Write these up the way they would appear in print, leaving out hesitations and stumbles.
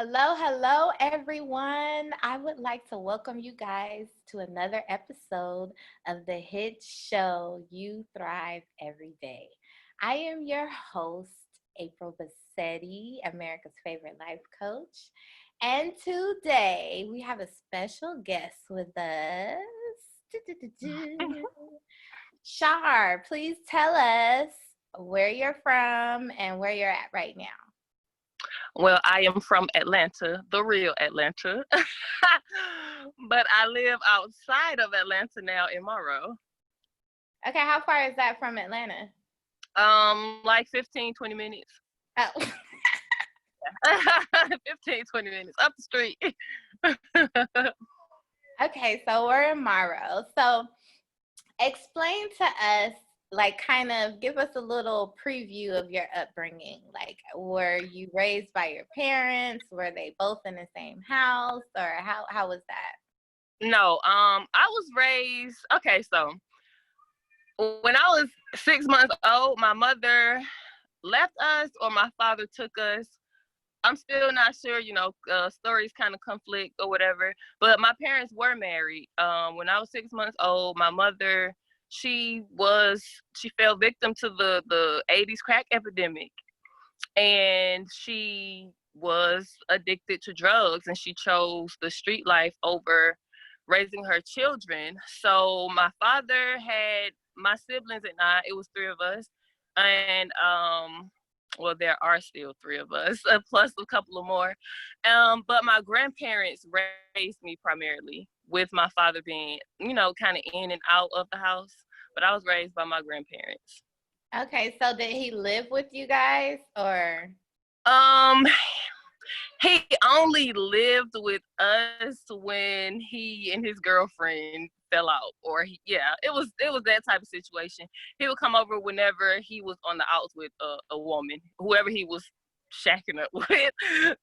Hello, hello, everyone. I would like to welcome you guys to another episode of the hit show You Thrive Every Day. I am your host, April Bassetti, America's favorite life coach. And today we have a special guest with us. Shar, please tell us where you're from and where you're at right now. Well, I am from Atlanta, the real Atlanta. But I live outside of Atlanta now in Monroe. Okay, how far is that from Atlanta? Like 15, 20 minutes. Oh. 15, 20 minutes up the street. Okay, so we're in Morrow. So explain to us, like, kind of give us a little preview of your upbringing. Like, were you raised by your parents? Were they both in the same house? Or how was that? No, I was raised, okay, so when I was 6 months old, my mother left us or my father took us. I'm still not sure, stories kind of conflict or whatever. But my parents were married. When I was 6 months old, my mother, she fell victim to the 80s crack epidemic. And she was addicted to drugs and she chose the street life over raising her children. So my father had my siblings and I, it was three of us. And well, there are still three of us, plus a couple of more. But my grandparents raised me primarily, with my father being, kind of in and out of the house. But I was raised by my grandparents. Okay, so did he live with you guys or? Um, he only lived with us when he and his girlfriend fell out, or it was that type of situation. He would come over whenever he was on the outs with a woman, whoever he was shacking up with.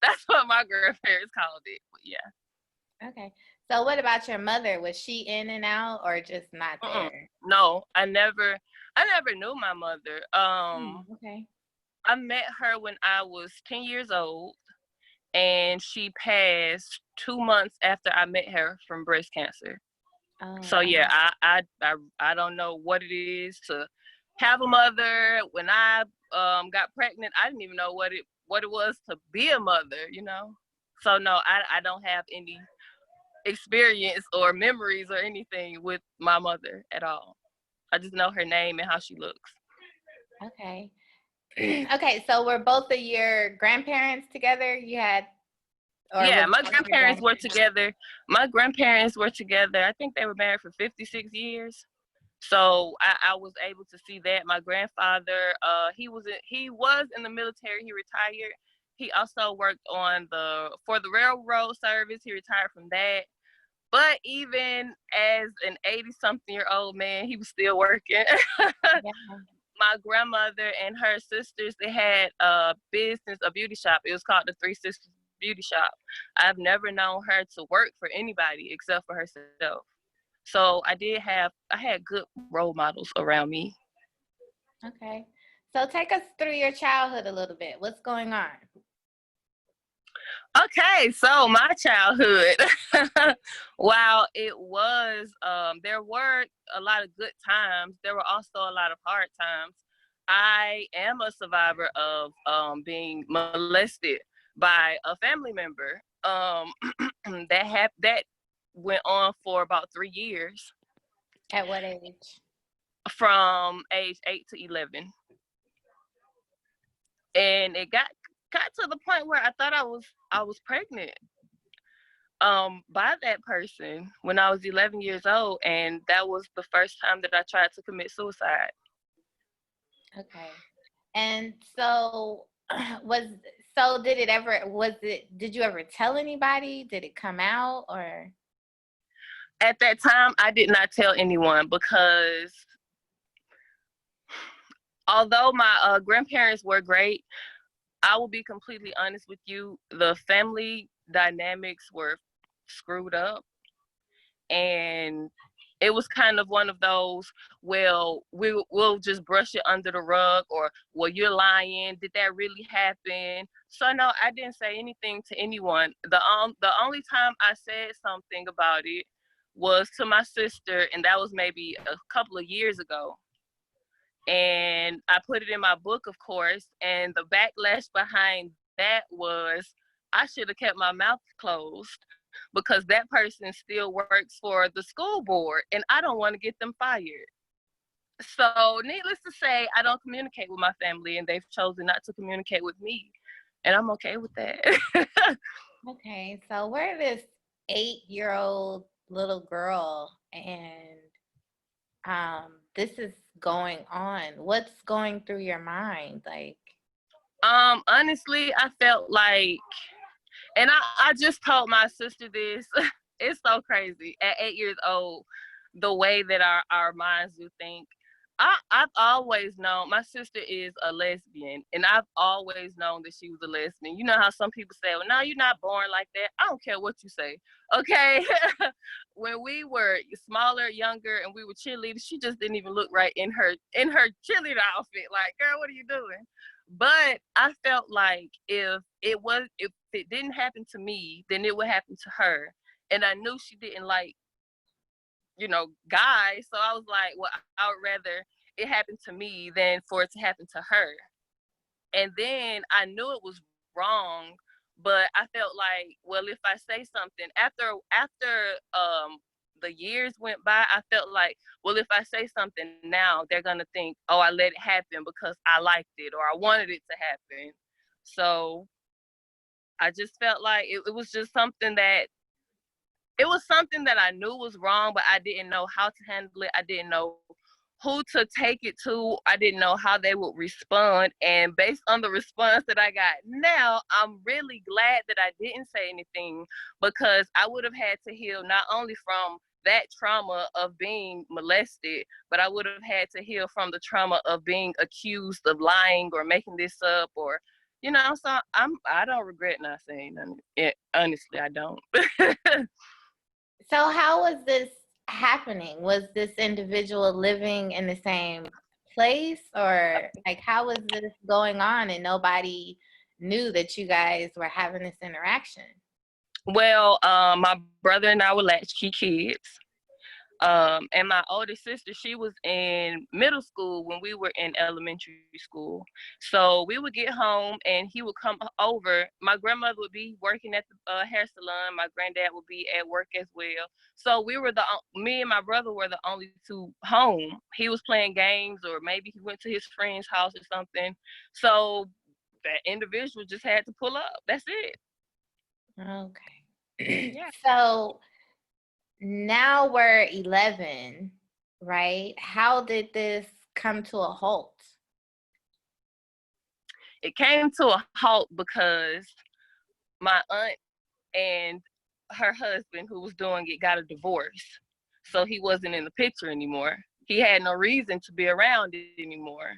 That's what my grandparents called it. But yeah. Okay. So what about your mother? Was she in and out or just not there? No, I never knew my mother. Okay. I met her when I was 10 years old, and she passed 2 months after I met her from breast cancer. Oh, So yeah, wow. I don't know what it is to have a mother. When I got pregnant, I didn't even know what it was to be a mother. So no, I don't have any experience or memories or anything with my mother at all. I just know her name and how she looks. Okay. Okay, so were both of your grandparents together? You had, or Yeah, was it my just your grandparents dad? were together. My grandparents were together. I think they were married for 56 years. So I was able to see that. My grandfather, he was in the military. He retired. He also worked for the railroad service. He retired from that. But even as an 80-something-year-old man, he was still working. Yeah. My grandmother and her sisters, they had a beauty shop. It was called the Three Sisters Beauty Shop. I've never known her to work for anybody except for herself. So I had good role models around me. Okay. So take us through your childhood a little bit. What's going on? Okay, so my childhood, while there were a lot of good times, there were also a lot of hard times. I am a survivor of being molested by a family member. That went on for about 3 years, At what age? from age 8 to 11, and it got to the point where I thought I was pregnant by that person when I was 11 years old, and that was the first time that I tried to commit suicide. Okay. And so was did you ever tell anybody? Did it come out or? At that time, I did not tell anyone because although my grandparents were great, I will be completely honest with you, the family dynamics were screwed up, and it was kind of one of those, well, we'll just brush it under the rug, or, well, you're lying. Did that really happen? So no, I didn't say anything to anyone. The only time I said something about it was to my sister, and that was maybe a couple of years ago. And I put it in my book, of course, and the backlash behind that was I should have kept my mouth closed because that person still works for the school board and I don't want to get them fired. So, needless to say, I don't communicate with my family, and they've chosen not to communicate with me, and I'm okay with that. Okay, so we're this 8-year-old little girl, and this is going on. What's going through your mind? Like, Honestly, I felt like, and I just told my sister this. It's so crazy. At 8 years old, the way that our minds do think. I've always known my sister is a lesbian, and I've always known that she was a lesbian. You know how some people say, well, no, you're not born like that. I don't care what you say. Okay. When we were smaller, younger, and we were cheerleaders, she just didn't even look right in her cheerleader outfit. Like, girl, what are you doing? But I felt like if it didn't happen to me, then it would happen to her. And I knew she didn't like, guys. So I was like, well, I would rather it happen to me than for it to happen to her. And then I knew it was wrong, but I felt like, well, if I say something after the years went by, I felt like, well, if I say something now, they're gonna think, oh, I let it happen because I liked it or I wanted it to happen. So I just felt like it was something that I knew was wrong, but I didn't know how to handle it. I didn't know who to take it to. I didn't know how they would respond. And based on the response that I got now, I'm really glad that I didn't say anything, because I would have had to heal not only from that trauma of being molested, but I would have had to heal from the trauma of being accused of lying or making this up, or so I don't regret not saying nothing. Honestly, I don't. so how was this happening? Was this individual living in the same place, or like how was this going on and nobody knew that you guys were having this interaction? Well, my brother and I were latchkey kids. And my older sister, she was in middle school when we were in elementary school. So we would get home and he would come over. My grandmother would be working at the hair salon. My granddad would be at work as well. So me and my brother were the only two home. He was playing games, or maybe he went to his friend's house or something. So that individual just had to pull up. That's it. Okay. Yeah. So now we're 11, right? How did this come to a halt? It came to a halt because my aunt and her husband, who was doing it, got a divorce. So he wasn't in the picture anymore. He had no reason to be around it anymore.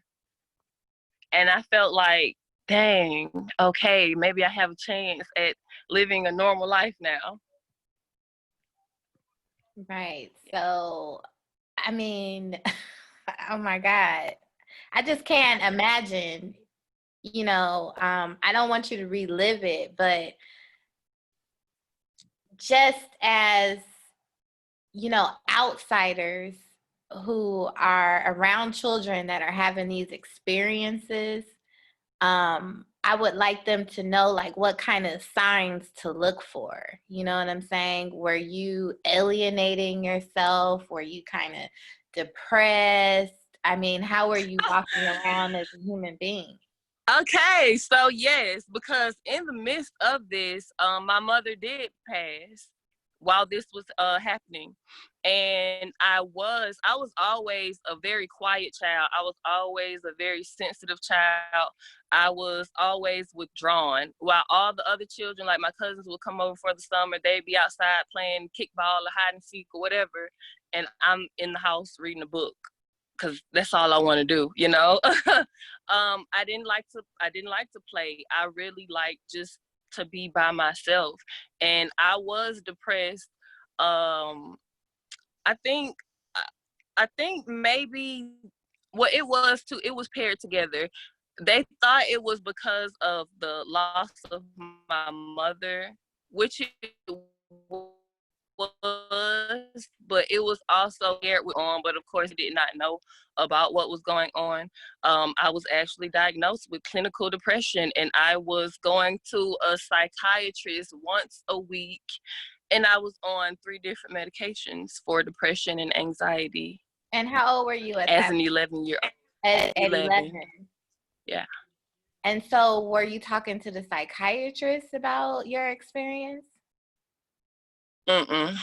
And I felt like, dang, okay, maybe I have a chance at living a normal life now. Right. So, I mean, oh my God. I just can't imagine, I don't want you to relive it, but just as, outsiders who are around children that are having these experiences, I would like them to know like what kind of signs to look for. You know what I'm saying? Were you alienating yourself? Were you kind of depressed? I mean, how were you walking around as a human being? Okay, so yes, because in the midst of this, my mother did pass while this was happening, and I was always a very quiet child. I was always a very sensitive child. I was always withdrawn. While all the other children, like my cousins, would come over for the summer, they'd be outside playing kickball or hide and seek or whatever, and I'm in the house reading a book because that's all I want to do. I didn't like to play. I really like just to be by myself, and I was depressed. I think I think maybe what it was too, it was paired together. They thought it was because of the loss of my mother, which it was, but it was also paired with but of course they did not know about what was going on. I was actually diagnosed with clinical depression, and I was going to a psychiatrist once a week, and I was on 3 different medications for depression and anxiety And how old were you at as that? an 11-year-old. At 11. 11. Yeah. And so were you talking to the psychiatrist about your experience?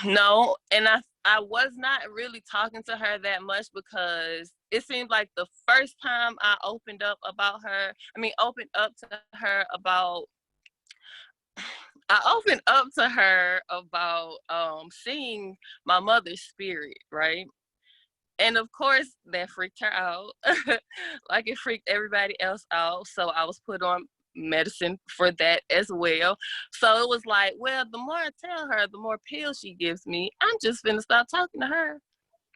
No, and I was not really talking to her that much because it seemed like the first time I opened up to her about seeing my mother's spirit, right? And of course, that freaked her out, like it freaked everybody else out. So I was put on medicine for that as well. So it was like, well, the more I tell her, the more pills she gives me. I'm just gonna stop talking to her,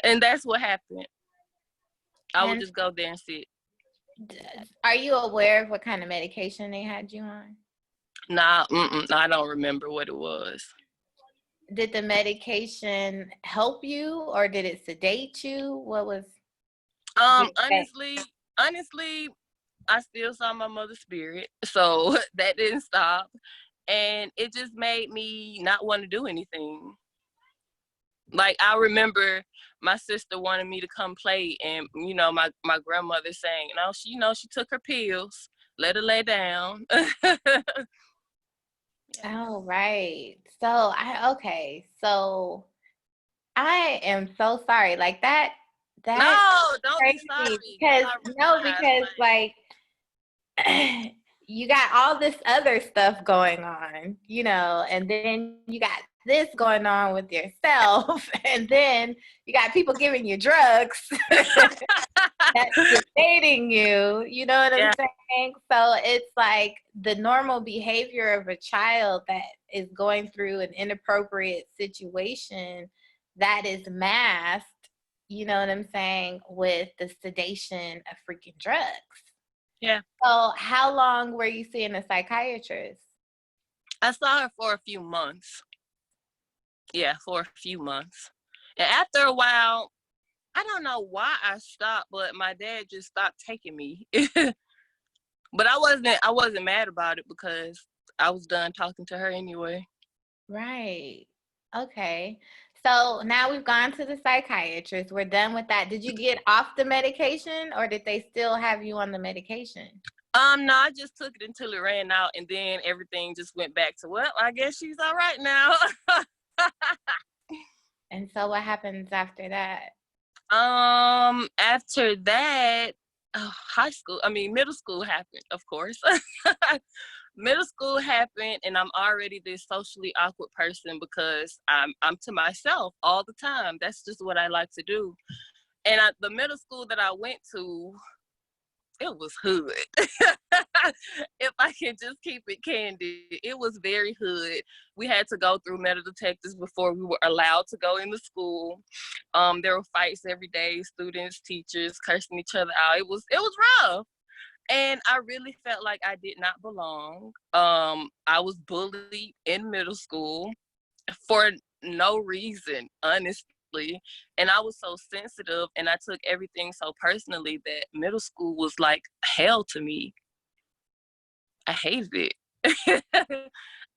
and that's what happened. I would And just go there and sit. are you aware of what kind of medication they had you on? Nah, I don't remember what it was. Did the medication help you or did it sedate you? What was the effect? Honestly, I still saw my mother's spirit, so that didn't stop, and it just made me not want to do anything. Like I remember my sister wanted me to come play, and my grandmother saying, "No, she took her pills. Let her lay down." Yeah. Oh, right. So I am so sorry. Like that's No, don't be crazy sorry. because I no, realize, because like you got all this other stuff going on, and then you got this going on with yourself, and then you got people giving you drugs that's sedating you. You know what I'm yeah, saying? So it's like the normal behavior of a child that is going through an inappropriate situation that is masked, you know what I'm saying, with the sedation of freaking drugs. yeah. So how long were you seeing a psychiatrist? I saw her for a few months. Yeah, for a few months, and after a while, I don't know why I stopped, but my dad just stopped taking me. But I wasn't mad about it because I was done talking to her anyway. Right. Okay. So now we've gone to the psychiatrist. We're done with that. Did you get off the medication or did they still have you on the medication? No, I just took it until it ran out, and then everything just went back to, well, I guess she's all right now. And so what happens after that? After that, middle school happened, of course. Middle school happened, and I'm already this socially awkward person because I'm to myself all the time. That's just what I like to do. And the middle school that I went to, it was hood. If I can just keep it candid, it was very hood. We had to go through metal detectors before we were allowed to go into school. There were fights every day, students, teachers cursing each other out. It was rough. And I really felt like I did not belong. I was bullied in middle school for no reason, honestly. And I was so sensitive and I took everything so personally that middle school was like hell to me. I hated it.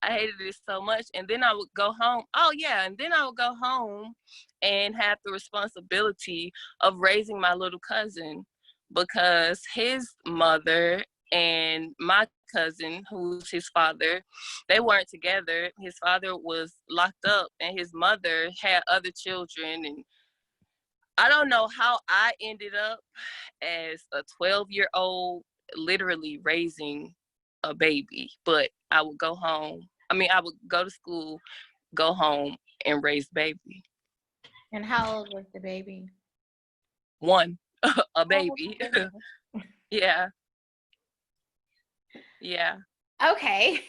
I hated it so much. And then I would go home. Oh, yeah. And then I would go home and have the responsibility of raising my little cousin because his mother and my cousin, who's his father, they weren't together. His father was locked up and his mother had other children. And I don't know how I ended up as a 12-year-old literally raising a baby, but I would go home. I would go to school, go home, and raise baby. And how old was the baby? One, a Oh, baby. my goodness. Yeah, yeah. Okay.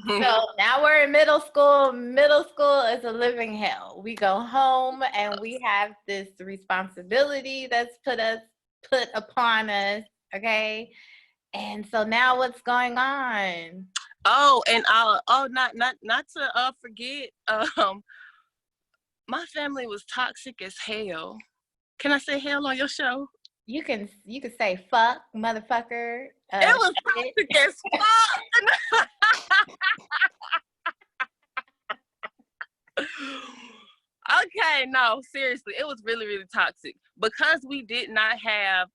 So now we're in middle school. Middle school is a living hell. We go home and we have this responsibility that's put upon us. Okay. And so now what's going on? Oh, and not to forget, my family was toxic as hell. Can I say hell on your show? You can say fuck, motherfucker, It was shit. toxic as fuck. Okay, no, seriously, it was really, really toxic because we did not have,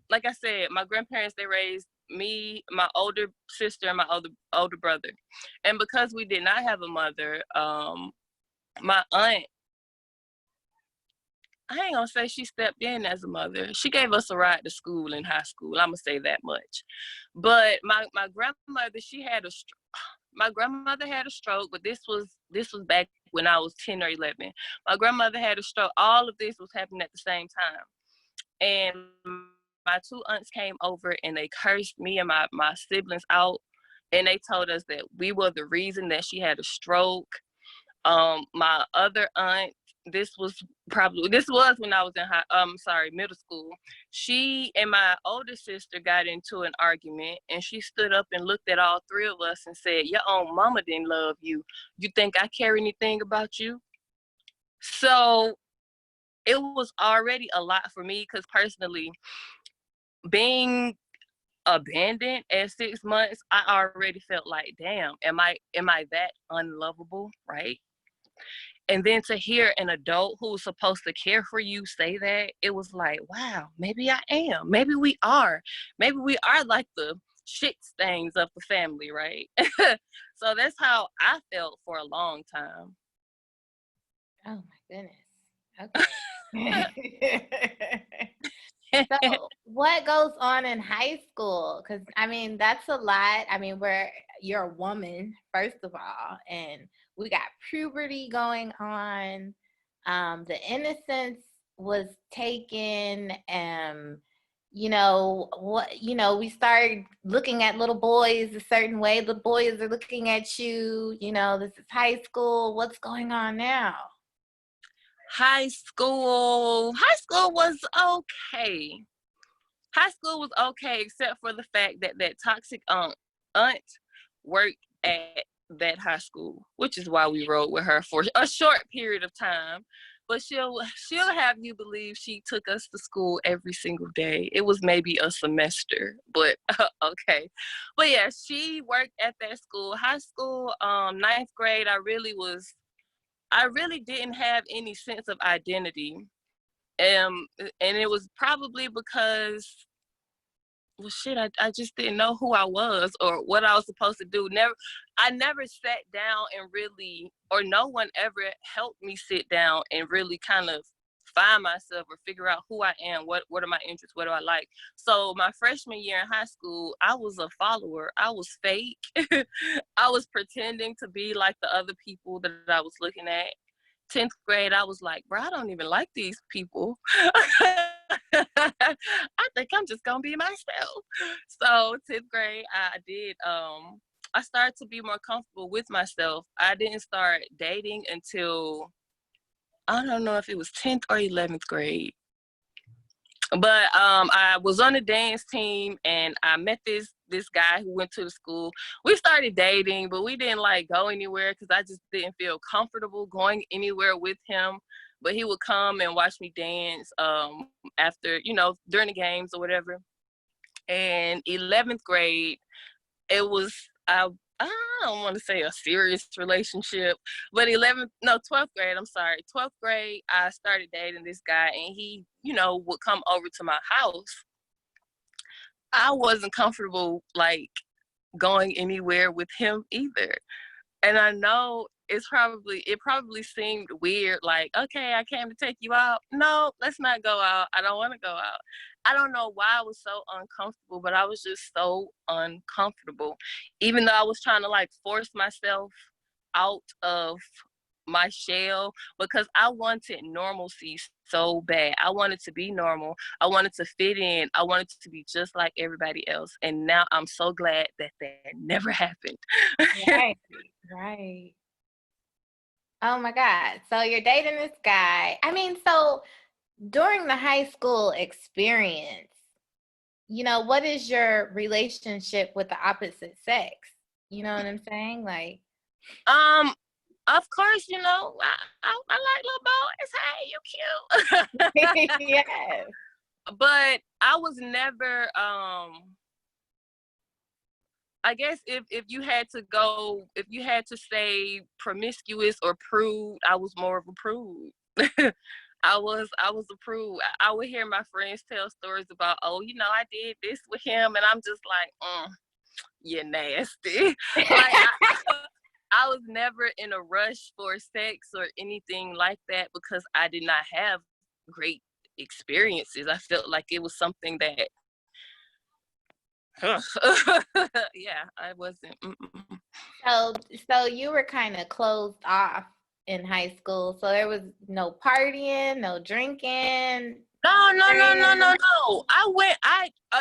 like I said, my grandparents, they raised me, my older sister, and my older brother, and because we did not have a mother, my aunt, I ain't gonna say she stepped in as a mother. She gave us a ride to school in high school. I'm gonna say that much. But my grandmother, she had my grandmother had a stroke, but this was back when I was 10 or 11. My grandmother had a stroke. All of this was happening at the same time. And my two aunts came over and they cursed me and my siblings out. And they told us that we were the reason that she had a stroke. My other aunt, this was when I was in middle school. She and my older sister got into an argument, and she stood up and looked at all three of us and said, "Your own mama didn't love you. You think I care anything about you?" So it was already a lot for me because personally, being abandoned at 6 months, I already felt like, damn, am I that unlovable, right? And then to hear an adult who's supposed to care for you say that, it was like, wow, maybe I am. Maybe we are. Maybe we are like the shit stains of the family, right? So that's how I felt for a long time. Oh my goodness. Okay. So what goes on in high school? Because I mean, that's a lot. I mean, you're a woman, first of all, and we got puberty going on. The innocence was taken. We started looking at little boys a certain way. The boys are looking at you. This is high school. What's going on now? High school was okay. High school was okay, except for the fact that that toxic aunt worked at that high school, which is why we rode with her for a short period of time. But she'll have you believe she took us to school every single day. It was maybe a semester, but okay. But yeah, she worked at that school. High school, ninth grade, I really didn't have any sense of identity. And it was probably because, well, shit, I just didn't know who I was or what I was supposed to do. I never sat down and really, or no one ever helped me sit down and really kind of find myself or figure out who I am. What are my interests? What do I like? So my freshman year in high school, I was a follower. I was fake. I was pretending to be like the other people that I was looking at. 10th grade, I was like, bro, I don't even like these people. I think I'm just gonna be myself. So 10th grade, I started to be more comfortable with myself. I didn't start dating until, I don't know if it was 10th or 11th grade. But I was on the dance team and I met this guy who went to the school. We started dating, but we didn't like go anywhere because I just didn't feel comfortable going anywhere with him. But he would come and watch me dance after, during the games or whatever. And 11th grade, it was I don't want to say a serious relationship, but 12th grade, I'm sorry. 12th grade, I started dating this guy and he, would come over to my house. I wasn't comfortable like going anywhere with him either. And I know it probably seemed weird, like, okay, I came to take you out. No, let's not go out. I don't want to go out. I don't know why I was so uncomfortable, but I was just so uncomfortable. Even though I was trying to like force myself out of my shell because I wanted normalcy so bad. I wanted to be normal. I wanted to fit in. I wanted to be just like everybody else. And now I'm so glad that never happened. Right, right. Oh my God. So you're dating this guy. I mean, so during the high school experience, what is your relationship with the opposite sex? You know what I'm saying? Like, um, of course, I like little boys. Hey, you cute. yes. But I was never I guess if you had to say promiscuous or prude, I was more of a prude. I was a prude. I would hear my friends tell stories about, oh, I did this with him, and I'm just like, you're nasty. Like I was never in a rush for sex or anything like that because I did not have great experiences. I felt like it was something that yeah, I wasn't. So you were kind of closed off in high school. So there was no partying, no drinking. No. I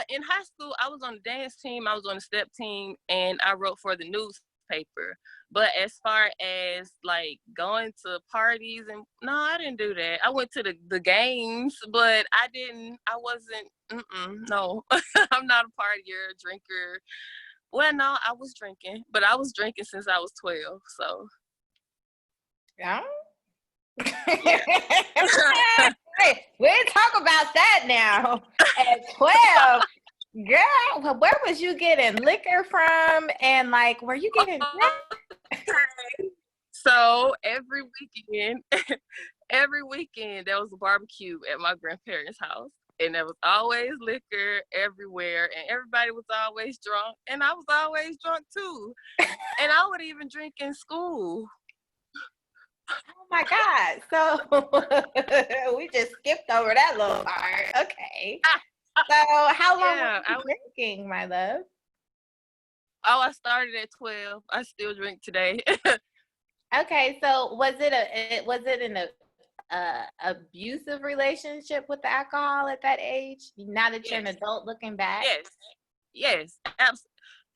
in high school, I was on the dance team, I was on the step team, and I wrote for the newspaper. But as far as like going to parties and no, I didn't do that. I went to the games, but I wasn't, no. I'm not a partier, drinker. Well, no, I was drinking, but I was drinking since I was 12, so. Yeah. Yeah. Hey, we didn't talk about that now. At 12, girl, where was you getting liquor from? And like, were you getting So every weekend there was a barbecue at my grandparents' house, and there was always liquor everywhere, and everybody was always drunk, and I was always drunk too. And I would even drink in school. Oh my God. So we just skipped over that little part. Okay. So how long were Yeah, you drinking, my love? I started at 12. I still drink today. Okay, so was it an abusive relationship with the alcohol at that age? Now that you're an Yes, adult looking back? yes, yes,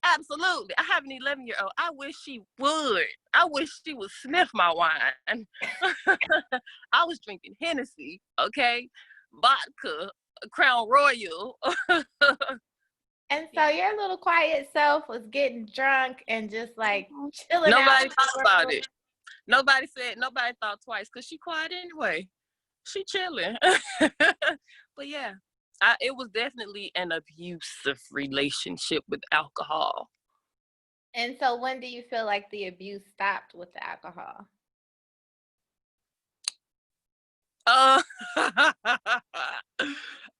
absolutely. I have an 11-year-old. I wish she would. I wish she would sniff my wine. I was drinking Hennessy, okay, vodka, Crown Royal. And so Yeah. your little quiet self was getting drunk and just like chilling out Nobody in thought the about world. it. Nobody thought twice because she quiet anyway. She chilling. But yeah, it was definitely an abusive relationship with alcohol. And so when do you feel like the abuse stopped with the alcohol? Uh,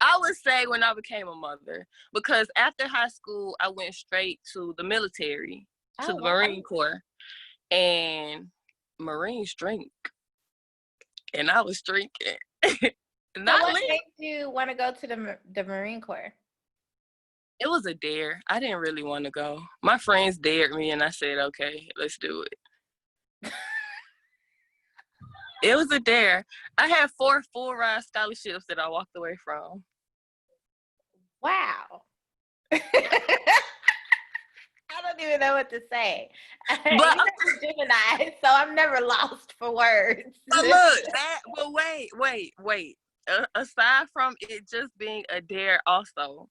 I would say when I became a mother, because after high school, I went straight to the military, to Oh, the wow. Marine Corps, and Marines drink, and I was drinking. So Not what lit. made you want to go to the Marine Corps? It was a dare. I didn't really want to go. My friends dared me, and I said, okay, let's do it. It was a dare. I had 4 full ride scholarships that I walked away from. Wow. I don't even know what to say. You know, But I'm Gemini, so I'm never lost for words. But look, but wait. Aside from it just being a dare, also,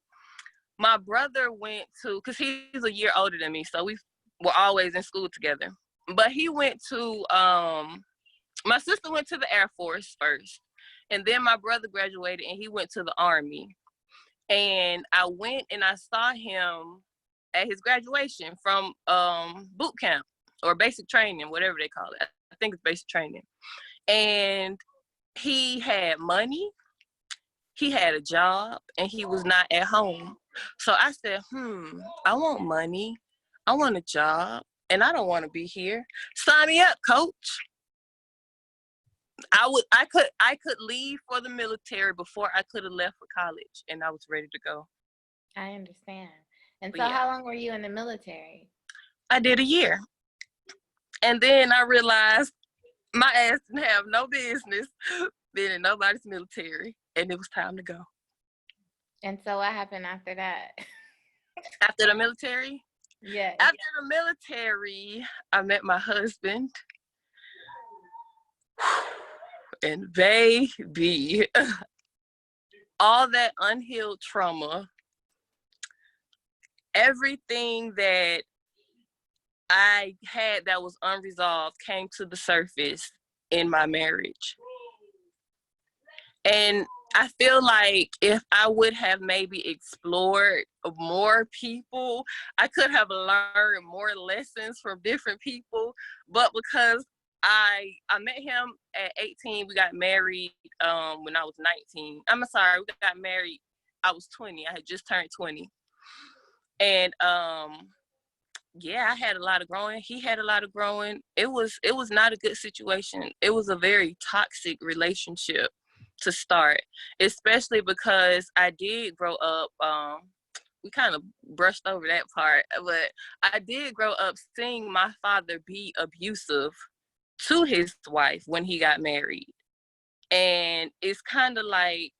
my brother went to, because he's a year older than me, so we were always in school together. But he went to, my sister went to the Air Force first, and then my brother graduated and he went to the Army. And I went and I saw him at his graduation from boot camp or basic training, whatever they call it. I think it's basic training. And he had money, he had a job, and he was not at home. So I said, I want money, I want a job, and I don't want to be here. Sign me up, coach. I could leave for the military before I could have left for college, and I was ready to go. I understand. And But so yeah, how long were you in the military? I did a year. And then I realized My ass didn't have no business being in nobody's military, and it was time to go. And so what happened after that? After the military? Yes. After the military, I met my husband. And baby, all that unhealed trauma, everything that I had that was unresolved came to the surface in my marriage. And I feel like if I would have maybe explored more people, I could have learned more lessons from different people. But because I met him at 18, we got married when I was 19. I'm sorry, we got married. I was 20. I had just turned 20. And yeah, I had a lot of growing. He had a lot of growing. It was not a good situation. It was a very toxic relationship to start, especially because I did grow up. We kind of brushed over that part, but I did grow up seeing my father be abusive to his wife when he got married. And it's kind of like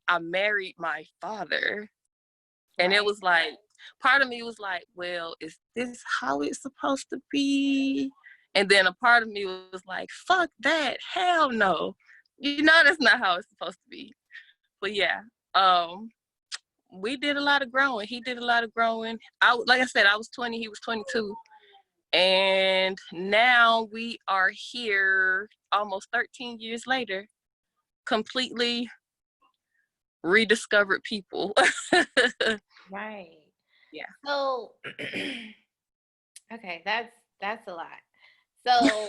I married my father. And Right. it was like, part of me was like, well, is this how it's supposed to be? And then a part of me was like, fuck that, hell no. You know, that's not how it's supposed to be. But yeah, we did a lot of growing. He did a lot of growing. Like I said, I was 20, he was 22. And now we are here almost 13 years later, completely rediscovered people. Right. Yeah. So okay, that's a lot. So no,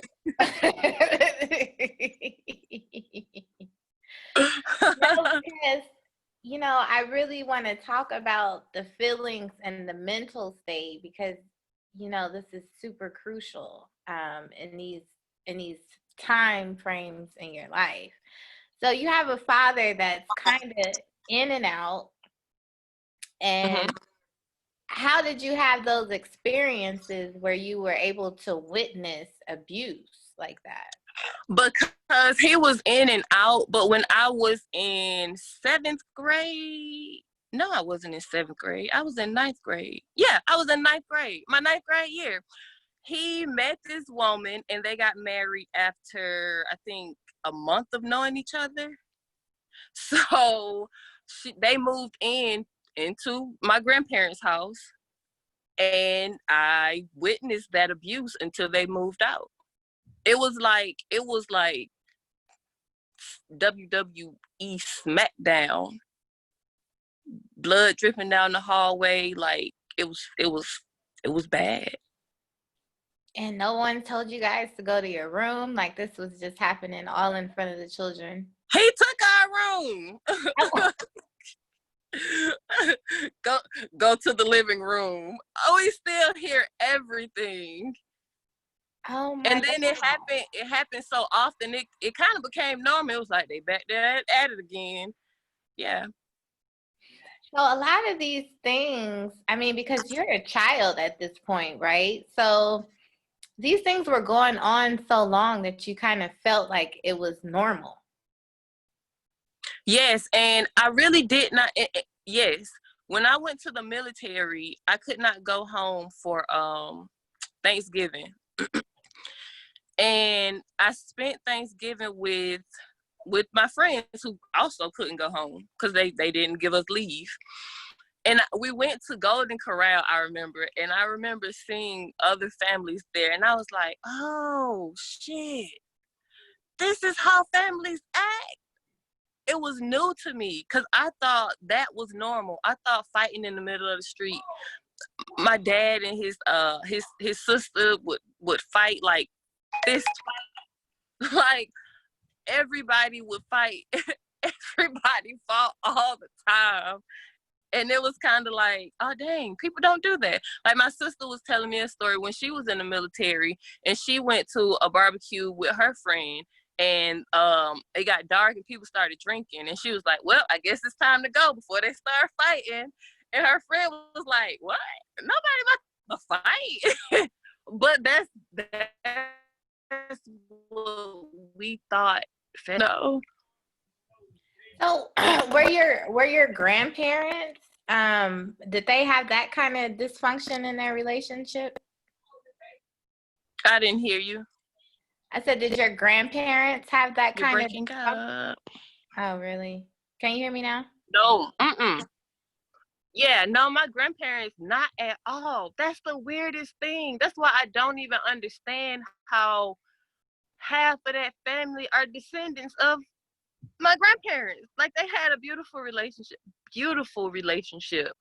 because I really want to talk about the feelings and the mental state because this is super crucial in these time frames in your life. So you have a father that's kind of in and out, Mhm. and how did you have those experiences where you were able to witness abuse like that? Because he was in and out. But when I was in 7th grade, no, I wasn't in 7th grade. I was in 9th grade. Yeah, I was in 9th grade, my 9th grade year. He met this woman and they got married after, I think, a month of knowing each other. So they moved into my grandparents' house, and I witnessed that abuse until they moved out. It was like WWE SmackDown, blood dripping down the hallway. Like it was bad. And no one told you guys to go to your room? Like this was just happening all in front of the children? He took our room. Oh, go go to the living room. Oh, we still hear everything. oh my And then it God. happened so often, it kind of became normal. It was like they back there at it again. Yeah. So a lot of these things, I mean, because you're a child at this point, right? So these things were going on so long that you kind of felt like it was normal. Yes, and I really did not. Yes, when I went to the military, I could not go home for Thanksgiving, and I spent Thanksgiving with my friends who also couldn't go home because they didn't give us leave. And we went to Golden Corral, I remember, and I remember seeing other families there, and I was like, oh shit, this is how families act. It was new to me because I thought that was normal. I thought fighting in the middle of the street. My dad and his sister would fight like fist fight. Like everybody would fight. Everybody fought all the time. And it was kind of like, oh dang, people don't do that. Like my sister was telling me a story when she was in the military and she went to a barbecue with her friend, and it got dark and people started drinking, and she was like, well, I guess it's time to go before they start fighting. And her friend was like, what? Nobody about to fight. But that's what we thought. No. So, were your grandparents, did they have that kind of dysfunction in their relationship? I didn't hear you. I said, did your grandparents have that You're kind of breaking dysfunction? up. Oh, really? Can you hear me now? No. Mm-mm. Yeah, no, my grandparents, not at all. That's the weirdest thing. That's why I don't even understand how half of that family are descendants of my grandparents. Like, they had a beautiful relationship. Beautiful relationship.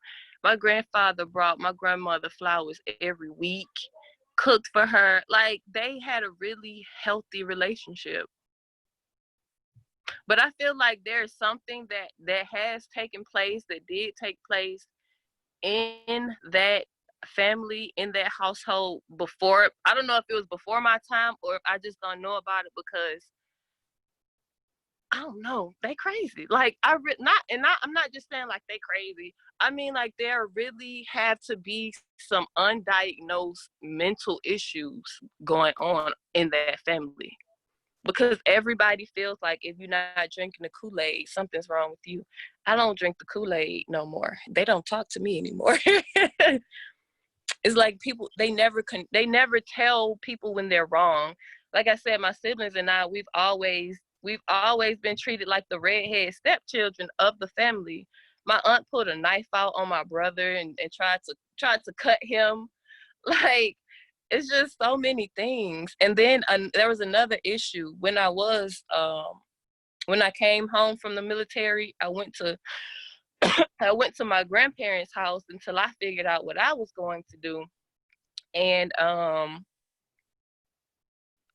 My grandfather brought my grandmother flowers every week, cooked for her. Like, they had a really healthy relationship. But I feel like there's something that has taken place, that did take place in that family, in that household before. I don't know if it was before my time or if I just don't know about it because I don't know. They crazy. Like, I'm not just saying like they crazy. I mean, like, there really have to be some undiagnosed mental issues going on in that family, because everybody feels like if you're not drinking the Kool-Aid, something's wrong with you. I don't drink the Kool-Aid no more. They don't talk to me anymore. It's like people, they never tell people when they're wrong. Like I said, my siblings and I, we've always been treated like the redhead stepchildren of the family. My aunt put a knife out on my brother and tried to cut him. Like, it's just so many things. And then there was another issue when I came home from the military. I went to my grandparents' house until I figured out what I was going to do. And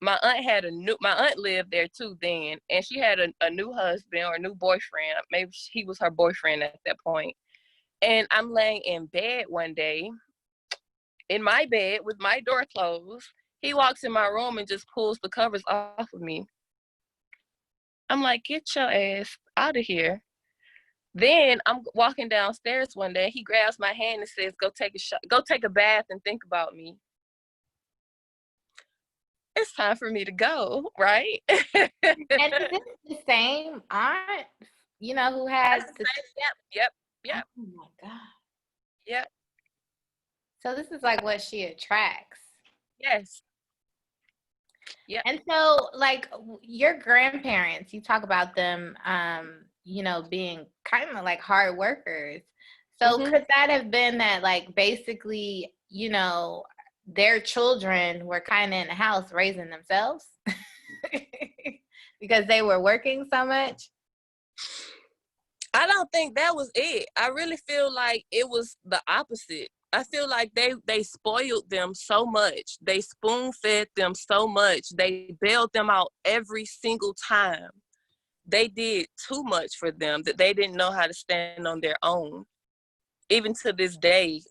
my aunt lived there too then, and she had a new husband or a new boyfriend. Maybe he was her boyfriend at that point. And I'm laying in bed one day, in my bed with my door closed. He walks in my room and just pulls the covers off of me. I'm like, get your ass out of here. Then I'm walking downstairs one day. He grabs my hand and says, go take a bath and think about me. It's time for me to go, right? And is this the same aunt, who had That's the the... same. Yep. Oh my God. Yep. So this is like what she attracts. Yes. Yep. And so, like, your grandparents, you talk about them, being kind of like hard workers. So Mm-hmm. could that have been that, like, basically, their children were kind of in the house raising themselves because they were working so much? I don't think that was it. I really feel like it was the opposite. I feel like they spoiled them so much. They spoon fed them so much. They bailed them out every single time. They did too much for them that they didn't know how to stand on their own. Even to this day,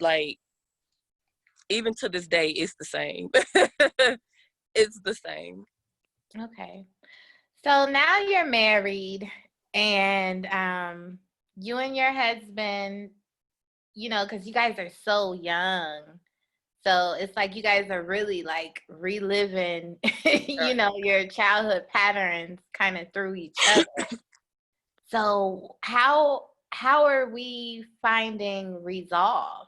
it's the same. It's the same. Okay. So now you're married, and you and your husband, because you guys are so young. So it's like you guys are really like reliving, your childhood patterns kind of through each other. So how are we finding resolve?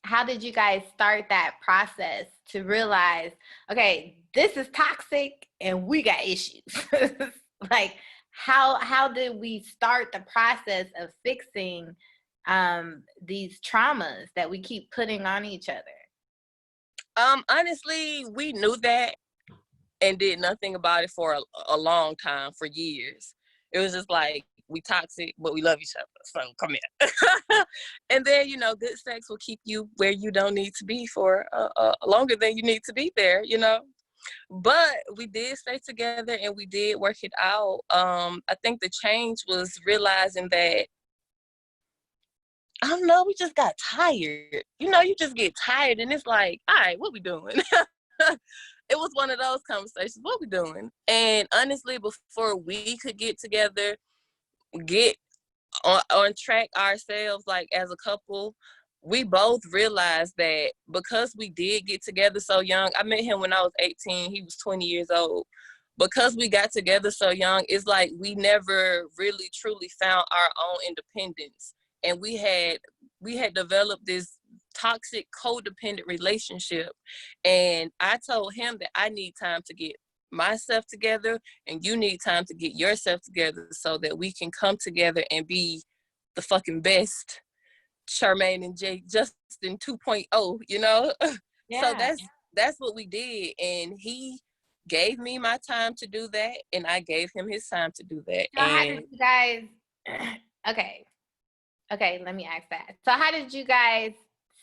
How did you guys start that process to realize, okay, this is toxic and we got issues? Like, how did we start the process of fixing these traumas that we keep putting on each other? Honestly, we knew that and did nothing about it for a long time, for years. It was just like, we toxic, but we love each other. So come here. And then, good sex will keep you where you don't need to be for longer than you need to be there. But we did stay together and we did work it out. I think the change was realizing that, I don't know, we just got tired. You just get tired and it's like, all right, what we doing? It was one of those conversations, what we doing? And honestly, before we could get together, get on track ourselves, like as a couple, we both realized that because we did get together so young. I met him when I was 18. He was 20 years old. Because we got together so young, it's like we never really truly found our own independence. And we had developed this toxic codependent relationship. And I told him that I need time to get myself together and you need time to get yourself together so that we can come together and be the fucking best Charlmayne and Jay Justin 2.0, you know? So Yeah. that's what we did. And he gave me my time to do that and I gave him his time to do that. So how did And you guys okay. Okay, let me ask that. So how did you guys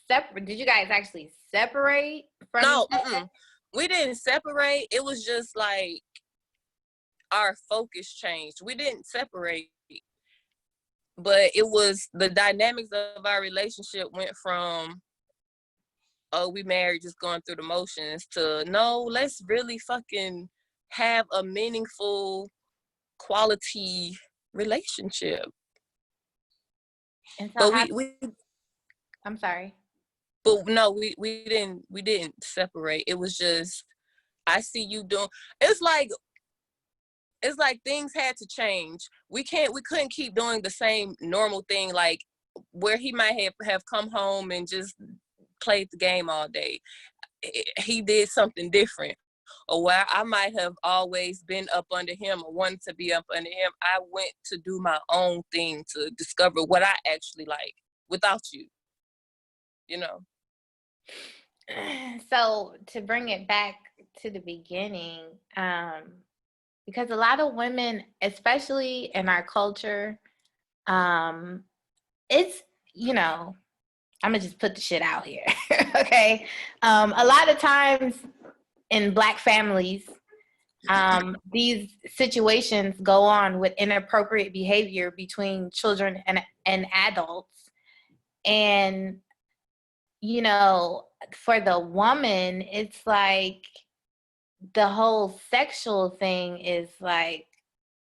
separate? Did you guys actually separate from each no, other? we didn't separate. It was just like our focus changed. We didn't separate, but it was the dynamics of our relationship went from, oh, we married just going through the motions, to no, let's really fucking have a meaningful quality relationship. And so But how we I'm sorry. but no, we didn't separate. It was just, I see you doing, it's like things had to change. We couldn't keep doing the same normal thing, like where he might have come home and just played the game all day. He did something different. Or where I might have always been up under him or wanted to be up under him, I went to do my own thing to discover what I actually like without you, you know? So to bring it back to the beginning, because a lot of women, especially in our culture, um, it's, you know, I'm gonna just put the shit out here. Okay. A lot of times in Black families, these situations go on with inappropriate behavior between children and adults. And, you know, for the woman, it's like the whole sexual thing is like,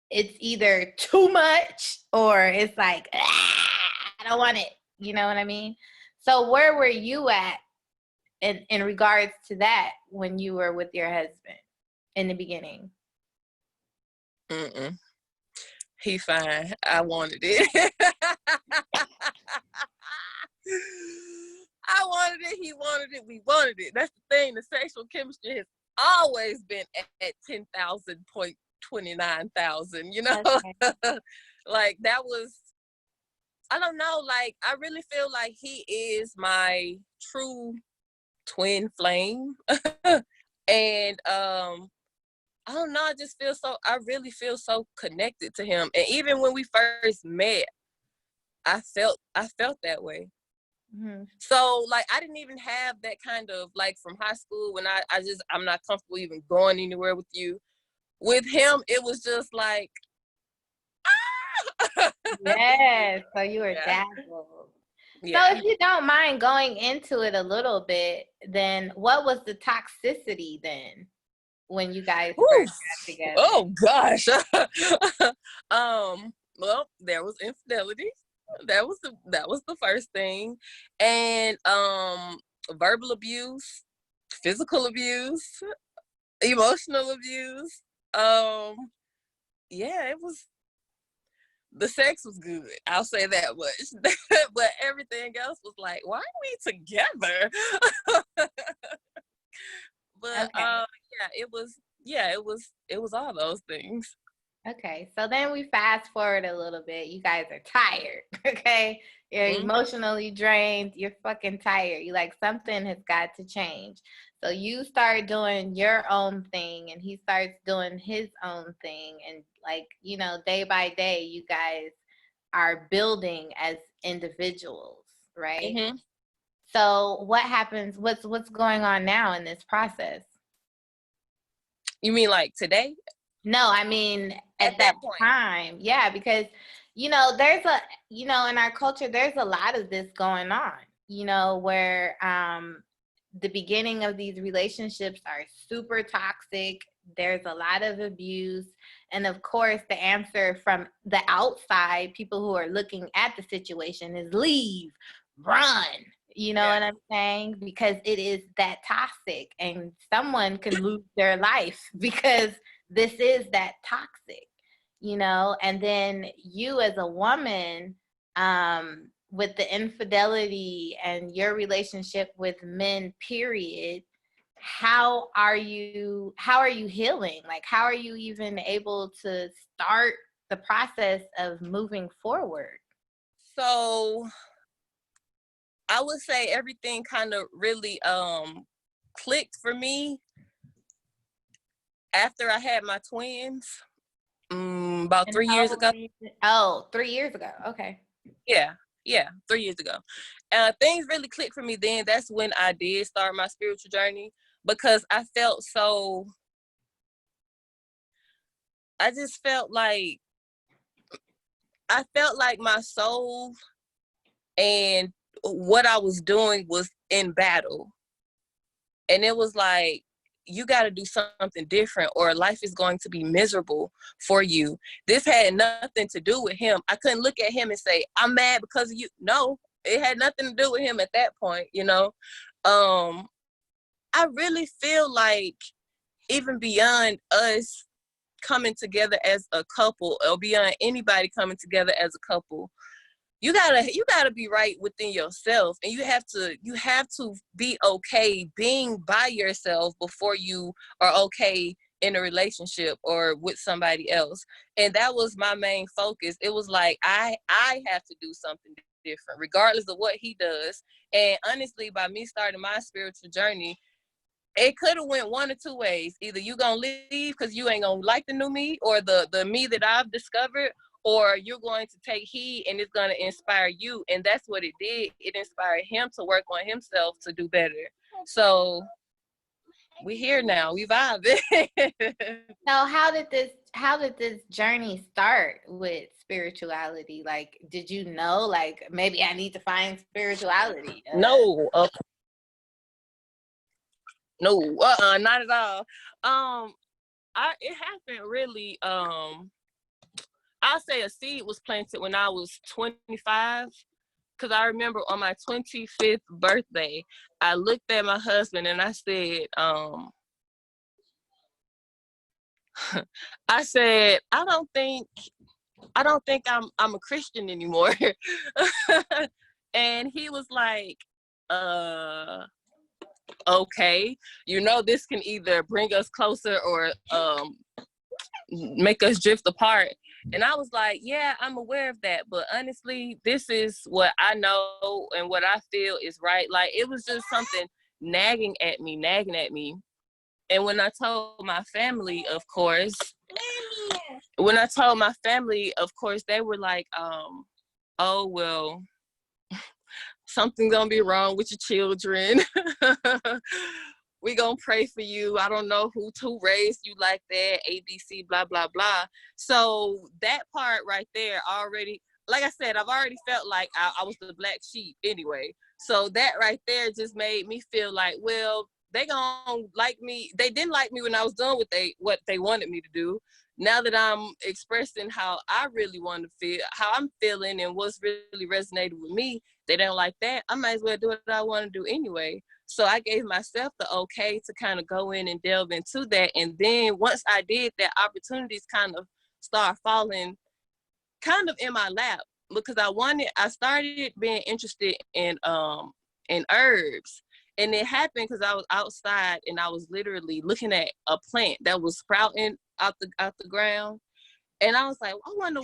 it's either too much or it's like, I don't want it. You know what I mean? So where were you at in regards to that when you were with your husband in the beginning? Mm-mm. He fine. I wanted it. I wanted it. He wanted it. We wanted it. That's the thing. The sexual chemistry has always been at 10,000.29,000. You know, Okay. like that was. I don't know. Like I really feel like he is my true twin flame, and I don't know. I really feel so connected to him. And even when we first met, I felt that way. Mm-hmm. So like I didn't even have that kind of like from high school when I'm not comfortable even going anywhere with you. With him, it was just like Yes, so you were yeah. dazzled. So Yeah. if you don't mind going into it a little bit, then what was the toxicity then when you guys Whew. first got together? Oh gosh. Well, there was infidelity. That was the first thing. And verbal abuse, physical abuse, emotional abuse. Um yeah, it was, the sex was good. I'll say that much. But everything else was like, why are we together? But Okay. it was all those things. Okay, so then we fast forward a little bit. You guys are tired, okay? You're Mm-hmm. emotionally drained. You're fucking tired. You like something has got to change. So you start doing your own thing, and he starts doing his own thing. And like, you know, day by day, you guys are building as individuals, right? Mm-hmm. So what happens? What's going on now in this process? You mean like today? No, I mean At at that that point. time. Yeah, because you know, in our culture there's a lot of this going on, you know, where the beginning of these relationships are super toxic. There's a lot of abuse, and of course the answer from the outside, people who are looking at the situation, is leave, run. You know what I'm saying? Because it is that toxic, and someone can lose their life because this is that toxic, you know? And then you as a woman, with the infidelity and your relationship with men, period, how are you healing? Like, how are you even able to start the process of moving forward? So I would say everything kind of really clicked for me after I had my twins, about And 3 years ago. Oh, 3 years ago. Okay. Yeah, 3 years ago. Things really clicked for me then. That's when I did start my spiritual journey, because I just felt like my soul and what I was doing was in battle. And it was like, you got to do something different or life is going to be miserable for you. This had nothing to do with him. I couldn't look at him and say, I'm mad because of you. No, it had nothing to do with him at that point, you know. I really feel like even beyond us coming together as a couple, or beyond anybody coming together as a couple, you gotta be right within yourself, and you have to be okay being by yourself before you are okay in a relationship or with somebody else. And that was my main focus. It was like I have to do something different regardless of what he does. And honestly, by me starting my spiritual journey, it could have went one or two ways. Either you gonna leave because you ain't gonna like the new me, or the me that I've discovered, or you're going to take heed and it's gonna inspire you. And that's what it did. It inspired him to work on himself to do better. So we here now. We vibing. So how did this journey start with spirituality? Like, did you know, like, maybe I need to find spirituality? No, no, not at all. It happened really. I'll say a seed was planted when I was 25. Because I remember on my 25th birthday, I looked at my husband and I said, I don't think I'm a Christian anymore. And he was like, uh, okay, this can either bring us closer or make us drift apart. And I was like, yeah, I'm aware of that. But honestly, this is what I know and what I feel is right. Like, it was just something nagging at me. And when I told my family, of course, they were like, oh, well, something's gonna be wrong with your children. We gonna pray for you. I don't know who raised you like that, ABC, blah, blah, blah. So that part right there already, like I said, I've already felt like I was the black sheep anyway. So that right there just made me feel like, well, they gonna like me. They didn't like me when I was doing what they wanted me to do. Now that I'm expressing how I really want to feel, how I'm feeling and what's really resonated with me, they don't like that. I might as well do what I want to do anyway. So I gave myself the okay to kind of go in and delve into that. And then once I did that, opportunities kind of start falling kind of in my lap, because I started being interested in herbs. And it happened because I was outside and I was literally looking at a plant that was sprouting out the ground. And I was like, I wonder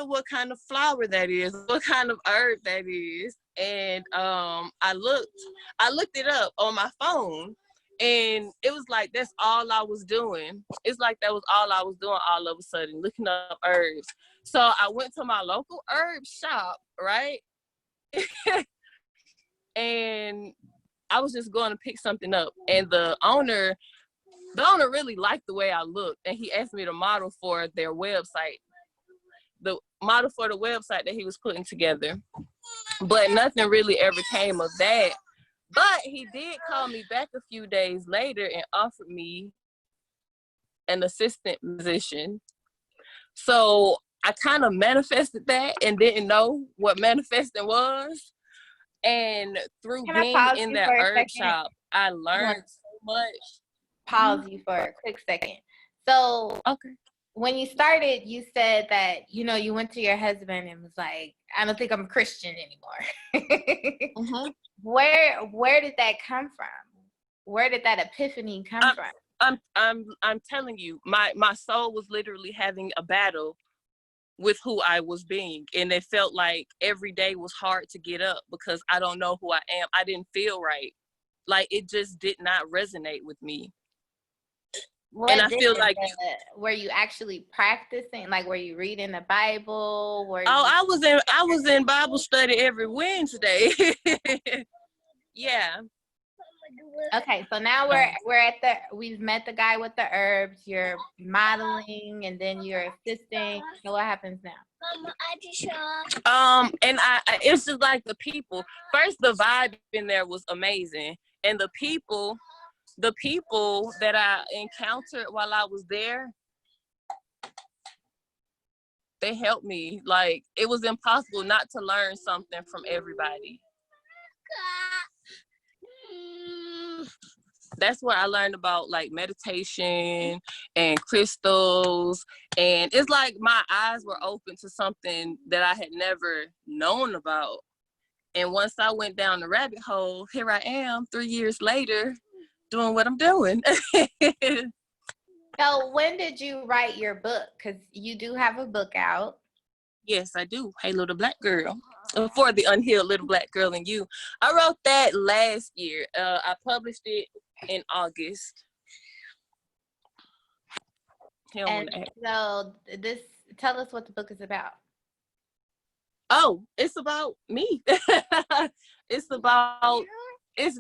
what kind of flower that is, what kind of herb that is. And I looked it up on my phone, and it was like that's all I was doing. It's like that was all I was doing all of a sudden, looking up herbs. So I went to my local herb shop, right? And I was just going to pick something up. And the owner really liked the way I looked, and he asked me to model for their website. The model for the website that he was putting together. But nothing really ever came of that. But he did call me back a few days later and offered me an assistant position. So I kind of manifested that and didn't know what manifesting was. And through Can I being pause in you that for a herb second? shop, I I want learned to so much. pause you for a quick second. So Okay. when you started, you said that, you went to your husband and was like, I don't think I'm a Christian anymore. Mm-hmm. Where did that come from? Where did that epiphany come from? I'm telling you, my soul was literally having a battle with who I was being, and it felt like every day was hard to get up because I don't know who I am. I didn't feel right. Like it just did not resonate with me. And What I did feel like were you actually practicing? Like, were you reading the Bible? Were oh, you I was in Bible study every Wednesday. Yeah. okay? So now we've met the guy with the herbs. You're modeling, and then you're assisting. So what happens now? And it's just like the people. First, the vibe in there was amazing, and the people that I encountered while I was there, they helped me. Like it was impossible not to learn something from everybody. That's where I learned about like meditation and crystals, and it's like my eyes were open to something that I had never known about. And once I went down the rabbit hole, here I am 3 years later doing what I'm doing. So when did you write your book? Because you do have a book out. Yes, I do. Hey, Little Black Girl. For the Unhealed Little Black Girl in You. I wrote that last year. I published it in August. And so tell us what the book is about. Oh, it's about me. It's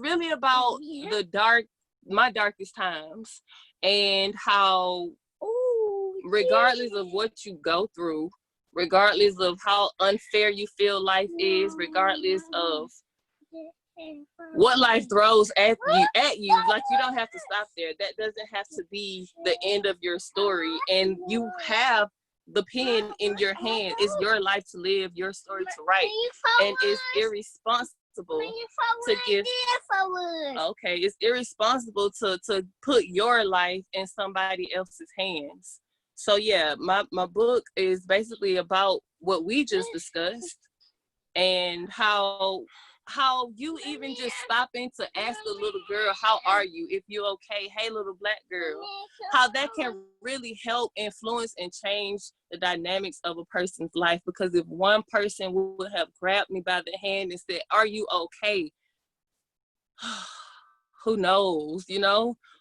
really about my darkest times, and how regardless of what you go through, regardless of how unfair you feel life is, regardless of what life throws at you, like you don't have to stop there. That doesn't have to be the end of your story. And you have the pen in your hand. It's your life to live, your story to write. And it's irresponsible to give okay, it's irresponsible to put your life in somebody else's hands. So yeah, my book is basically about what we just discussed, and how you even just stopping to ask a little girl, how are you, if you're okay, hey little black girl, how that can really help influence and change the dynamics of a person's life. Because if one person would have grabbed me by the hand and said, are you okay, who knows,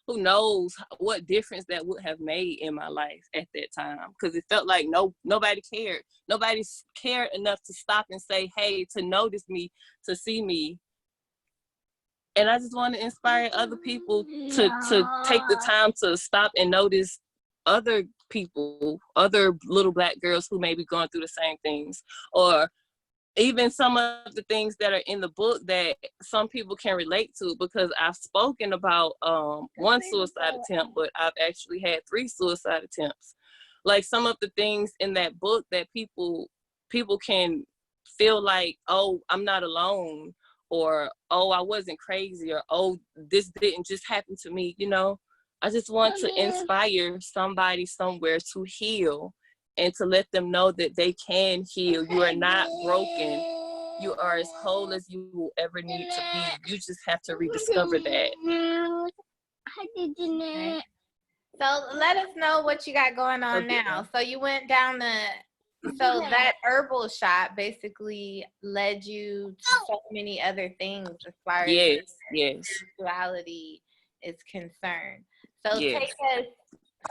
who knows what difference that would have made in my life at that time. Because it felt like nobody cared. Nobody cared enough to stop and say, hey, to notice me, to see me. And I just want to inspire other people to take the time to stop and notice other people, other little black girls who may be going through the same things, or even some of the things that are in the book that some people can relate to. Because I've spoken about one suicide attempt, but I've actually had 3 suicide attempts. Like some of the things in that book that people can feel like, oh, I'm not alone, or oh, I wasn't crazy, or oh, this didn't just happen to me. I just want to inspire somebody somewhere to heal, and to let them know that they can heal. You are not broken. You are as whole as you will ever need to be. You just have to rediscover that. Okay. So let us know what you got going on now. So you went down so that herbal shop basically led you to so many other things as far as spirituality is concerned. So take us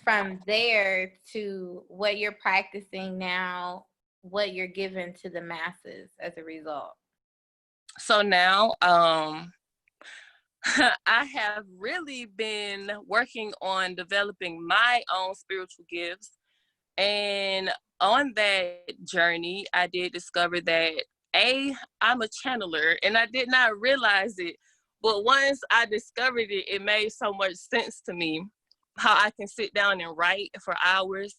from there to what you're practicing now, what you're giving to the masses as a result. So now, I have really been working on developing my own spiritual gifts. And on that journey, I did discover that I'm a channeler, and I did not realize it. But once I discovered it, it made so much sense to me, how I can sit down and write for hours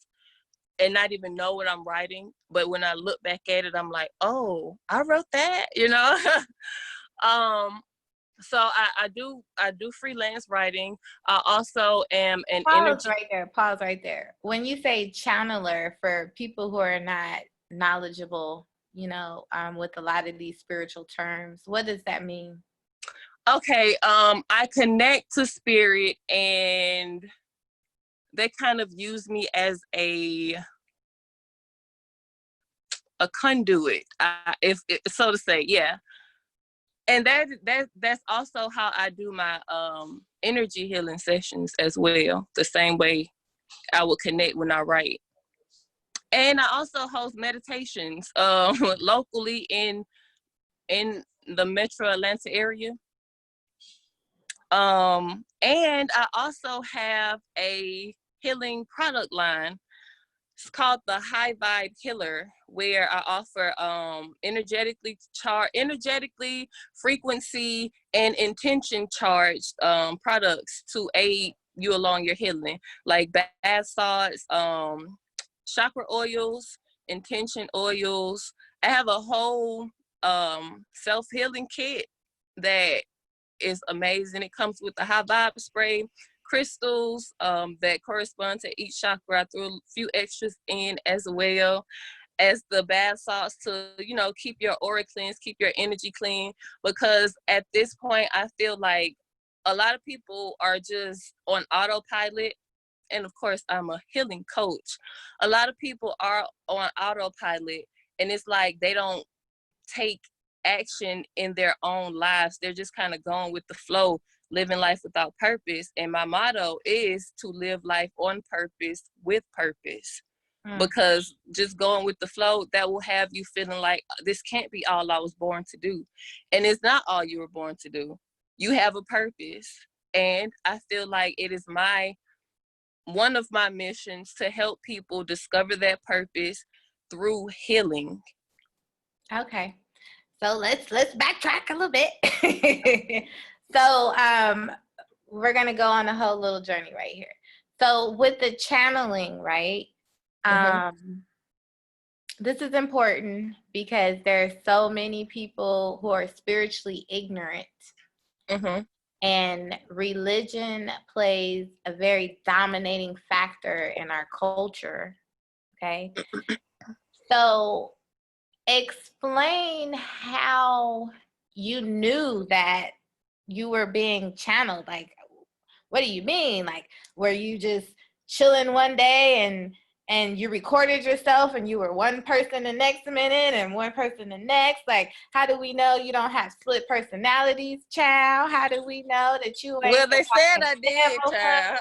and not even know what I'm writing. But when I look back at it, I'm like, oh, I wrote that, you know? So I do freelance writing. I also am an Pause energy. right there. Pause right there. When you say channeler, for people who are not knowledgeable, with a lot of these spiritual terms, what does that mean? Okay, I connect to spirit, and they kind of use me as a conduit, if so to say, yeah. And that's also how I do my energy healing sessions as well. The same way I would connect when I write. And I also host meditations locally in the Metro Atlanta area. And I also have a healing product line. It's called the High Vibe Healer, where I offer energetically frequency, and intention charged products to aid you along your healing, like bath salts, chakra oils, intention oils. I have a whole self-healing kit that is amazing. It comes with the high vibe spray, crystals that correspond to each chakra. I threw a few extras in as well as the bath salts to, keep your aura clean, keep your energy clean. Because at this point, I feel like a lot of people are just on autopilot. And of course, I'm a healing coach. A lot of people are on autopilot, and it's like they don't take action in their own lives. They're just kind of going with the flow, living life without purpose. And my motto is to live life on purpose with purpose. Because just going with the flow, that will have you feeling like this can't be all I was born to do. And it's not all you were born to do. You have a purpose. And I feel like it is one of my missions to help people discover that purpose through healing. Okay. So let's backtrack a little bit. So we're gonna go on a whole little journey right here. So with the channeling, right? This is important because there are so many people who are spiritually ignorant. And religion plays a very dominating factor in our culture. Okay. So explain how you knew that you were being channeled. Like, what do you mean? Like, were you just chilling one day and you recorded yourself and you were one person the next minute and one person the next? Like, how do we know you don't have split personalities, child? How do we know that you ain't Well, they said I did, child.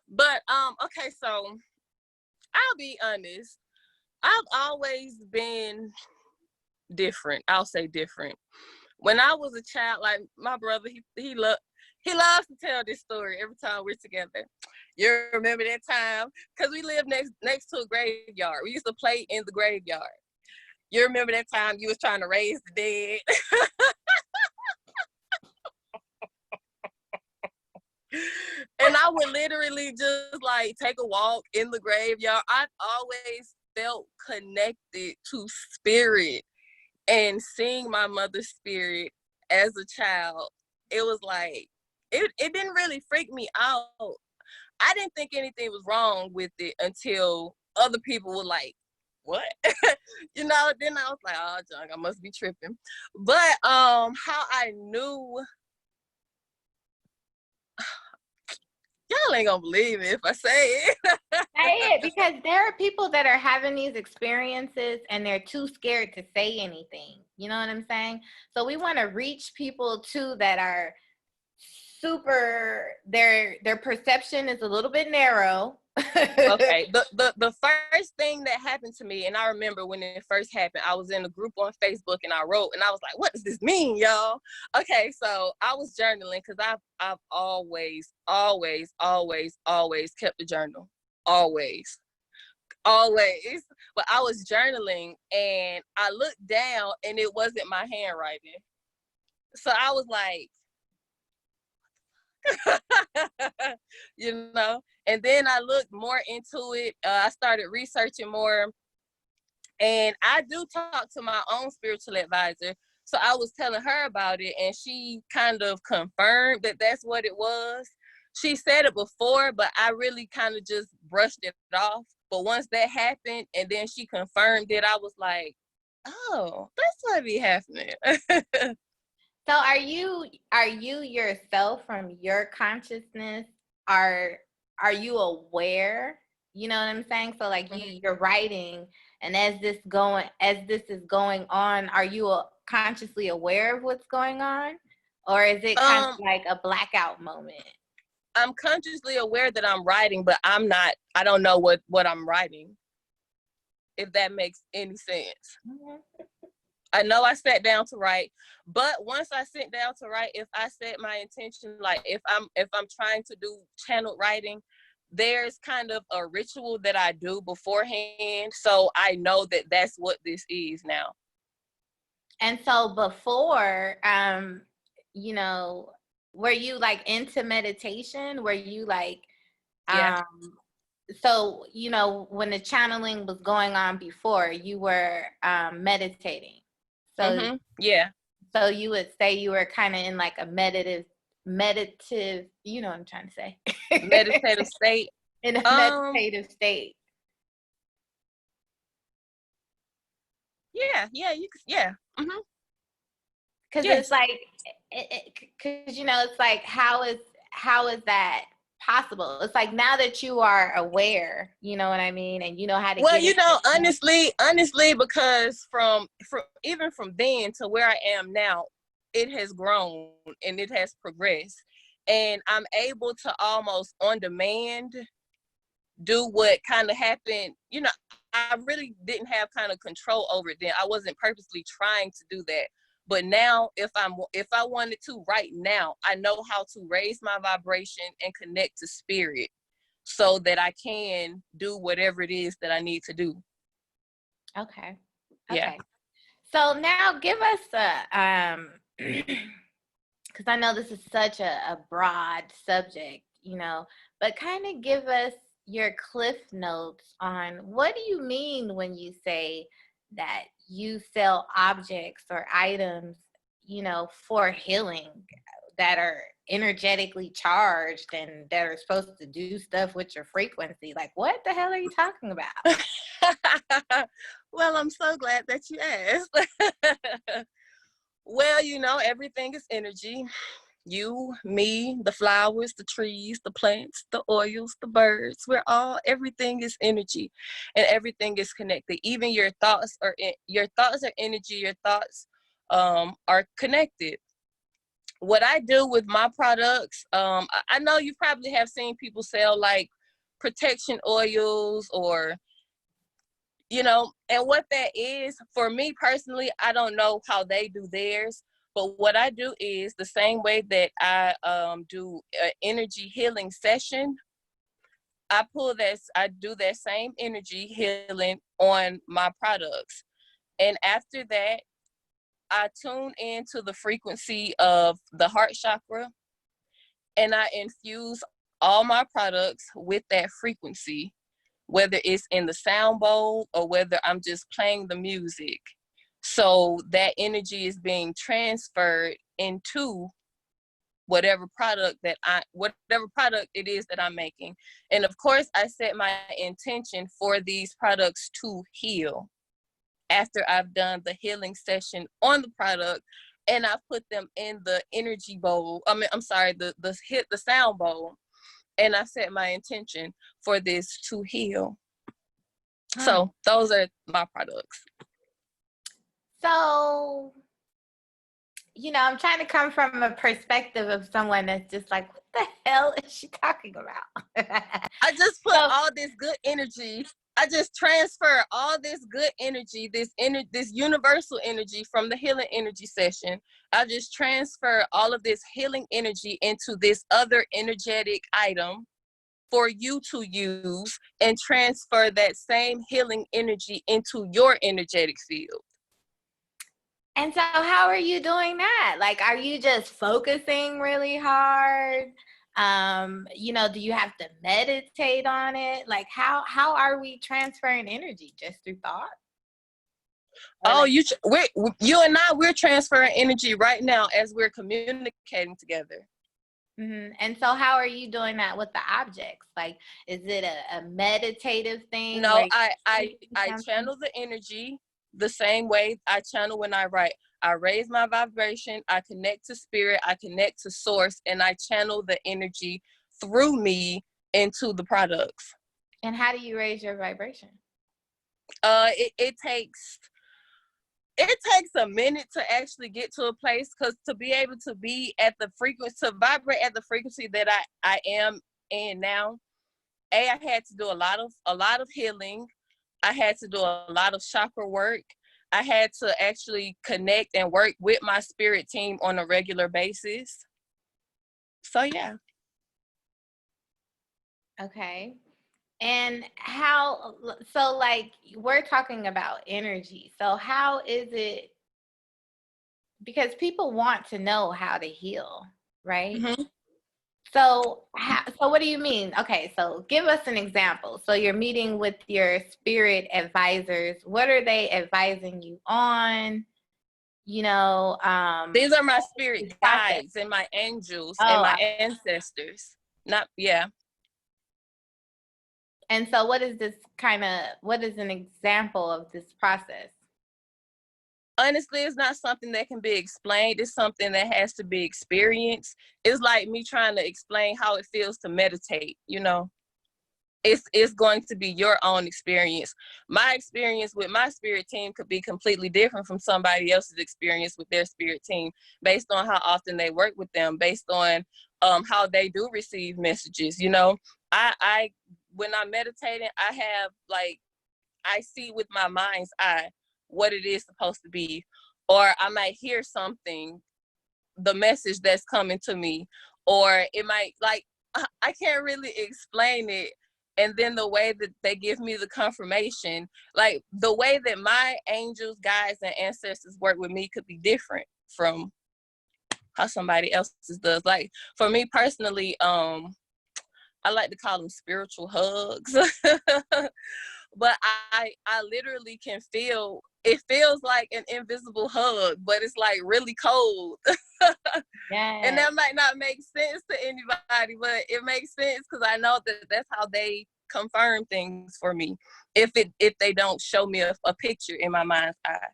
But okay, so I'll be honest. I've always been different. I'll say different. When I was a child, like my brother, he loves to tell this story every time we're together. You remember that time? Because we lived next to a graveyard. We used to play in the graveyard. You remember that time you was trying to raise the dead? And I would literally just like take a walk in the graveyard. I've always felt connected to spirit, and seeing my mother's spirit as a child, it was like, it didn't really freak me out. I didn't think anything was wrong with it until other people were like, what? Then I was like, oh, junk, I must be tripping. But how I knew, y'all ain't gonna believe it if I say it. Say it, because there are people that are having these experiences and they're too scared to say anything. You know what I'm saying? So we want to reach people too that are super, their perception is a little bit narrow. Okay, the first thing that happened to me, and I remember when it first happened, I was in a group on Facebook and I wrote, and I was like, what does this mean, y'all? Okay, so I was journaling because I've always kept a journal. Always. But I was journaling and I looked down and it wasn't my handwriting. So I was like, you know. And then I looked more into it. I started researching more, and I do talk to my own spiritual advisor. So I was telling her about it, and she kind of confirmed that that's what it was. She said it before, but I really kind of just brushed it off. But once that happened, and then she confirmed it, I was like, oh, that's what be happening. So are you yourself from your consciousness? Are you aware? You know what I'm saying? So like you're writing, and as this is going on, are you consciously aware of what's going on? Or is it kind of um, like a blackout moment? I'm consciously aware that I'm writing, but I don't know what I'm writing, if that makes any sense. Mhm. I know I sat down to write, but once I sit down to write, if I set my intention, like if I'm trying to do channel writing, there's kind of a ritual that I do beforehand, so I know that that's what this is now. And so before, you know, were you like into meditation? Were you like, Yeah. um, so, you know, when the channeling was going on before, you were meditating. So, Yeah. so you would say you were kind of in like a meditative, you know what I'm trying to say, Meditative state. in a Um. meditative state. Yeah. Yeah. You. Yeah. Because it's Yes. like, because you know, it's like, how is that possible? It's like now that you are aware, you know what I mean, and you know how to Well, get you it. know, honestly, because from even from then to where I am now, it has grown and it has progressed, and I'm able to almost on demand do what kind of happened. You know, I really didn't have kind of control over it then. I wasn't purposely trying to do that. But now, if I wanted to right now, I know how to raise my vibration and connect to spirit so that I can do whatever it is that I need to do. Okay. Yeah. Okay. So now give us because I know this is such a broad subject, you know, but kind of give us your cliff notes on what do you mean when you say that you sell objects or items, you know, for healing that are energetically charged and that are supposed to do stuff with your frequency. Like, what the hell are you talking about? Well, I'm so glad that you asked. Well, you know, everything is energy. You, me, the flowers, the trees, the plants, the oils, the birds, everything is energy and everything is connected. Even your thoughts are energy, your thoughts are connected. What I do with my products, I know you probably have seen people sell like protection oils or and what that is, for me personally, I don't know how they do theirs, but what I do is the same way that I do an energy healing session. I do that same energy healing on my products. And after that, I tune into the frequency of the heart chakra and I infuse all my products with that frequency, whether it's in the sound bowl or whether I'm just playing the music. So that energy is being transferred into whatever product it is that I'm making. And of course, I set my intention for these products to heal after I've done the healing session on the product and I put them in the energy bowl. I'm sorry, the sound bowl, and I set my intention for this to heal. Hmm. So those are my products. So, you know, I'm trying to come from a perspective of someone that's just like, what the hell is she talking about? I just put So, all this good energy. I just transfer all this good energy, this universal energy from the healing energy session. I just transfer all of this healing energy into this other energetic item for you to use and transfer that same healing energy into your energetic field. and so how are you doing that? Like, are you just focusing really hard? Do you have to meditate on it? Like how are we transferring energy? Just through thought? Or Oh, like, you and we're transferring energy right now as we're communicating together. And so how are you doing that with the objects? Like, is it a meditative thing No, where I channel the energy the same way I channel when I write. I raise my vibration, I connect to spirit, I connect to source, and I channel the energy through me into the products. and how do you raise your vibration? It takes a minute to actually get to a place, because to be able to be at the frequency, to vibrate at the frequency that I am in now, I had to do a lot of healing. I had to do a lot of chakra work. I had to actually connect and work with my spirit team on a regular basis. So yeah. Okay. And like, we're talking about energy. So how is it, because people want to know how to heal, right? Mm-hmm. So what do you mean? Okay, so give us an example. So you're meeting with your spirit advisors. What are they advising you on? These are my spirit Process. guides and my angels and Oh, my ancestors. Not yeah. and so what is an example of this process? Honestly, it's not something that can be explained. It's something that has to be experienced. It's like me trying to explain how it feels to meditate, it's going to be your own experience. My experience with my spirit team could be completely different from somebody else's experience with their spirit team, based on how often they work with them, based on how they do receive messages. I when I'm meditating, I see with my mind's eye what it is supposed to be, or I might hear something, the message that's coming to me, or it might, like, I can't really explain it. And then the way that they give me the confirmation, like the way that my angels, guides, and ancestors work with me could be different from how somebody else's does. Like for me personally, I like to call them spiritual hugs. But I literally can feel, it feels like an invisible hug, but it's like really cold. And Yes. that might not make sense to anybody, but it makes sense because I know that that's how they confirm things for me, if they don't show me a picture in my mind's eye.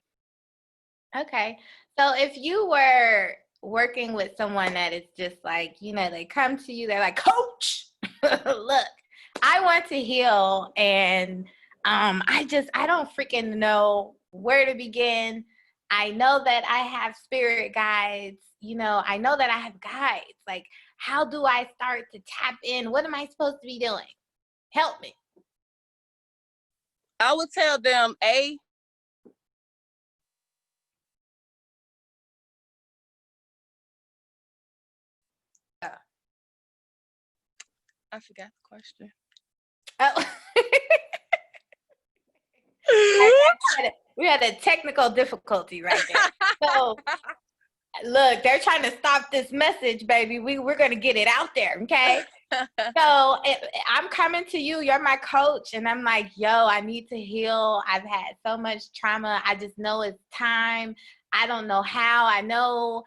Okay. So if you were working with someone that is just like, they come to you, they're like, Coach, look, I want to heal, and I don't freaking know where to begin. I know that I have spirit guides, I know that I have guides. Like, how do I start to tap in? What am I supposed to be doing? Help me. I would tell them, I forgot the question. Oh. We had a technical difficulty right there. So look, they're trying to stop this message, baby. We're going to get it out there, okay? So I'm coming to you. You're my coach. And I'm like, yo, I need to heal. I've had so much trauma. I just know it's time. I don't know how. I know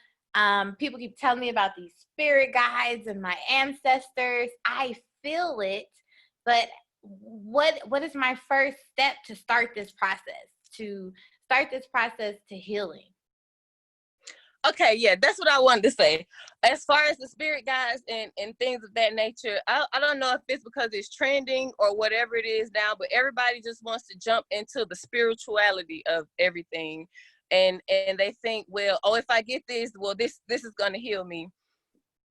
people keep telling me about these spirit guides and my ancestors. I feel it. But what is my first step to start this process, to healing? Okay, yeah, that's what I wanted to say. As far as the spirit guides and things of that nature, I don't know if it's because it's trending or whatever it is now, but everybody just wants to jump into the spirituality of everything. And they think, well, oh, if I get this, well, this is gonna heal me.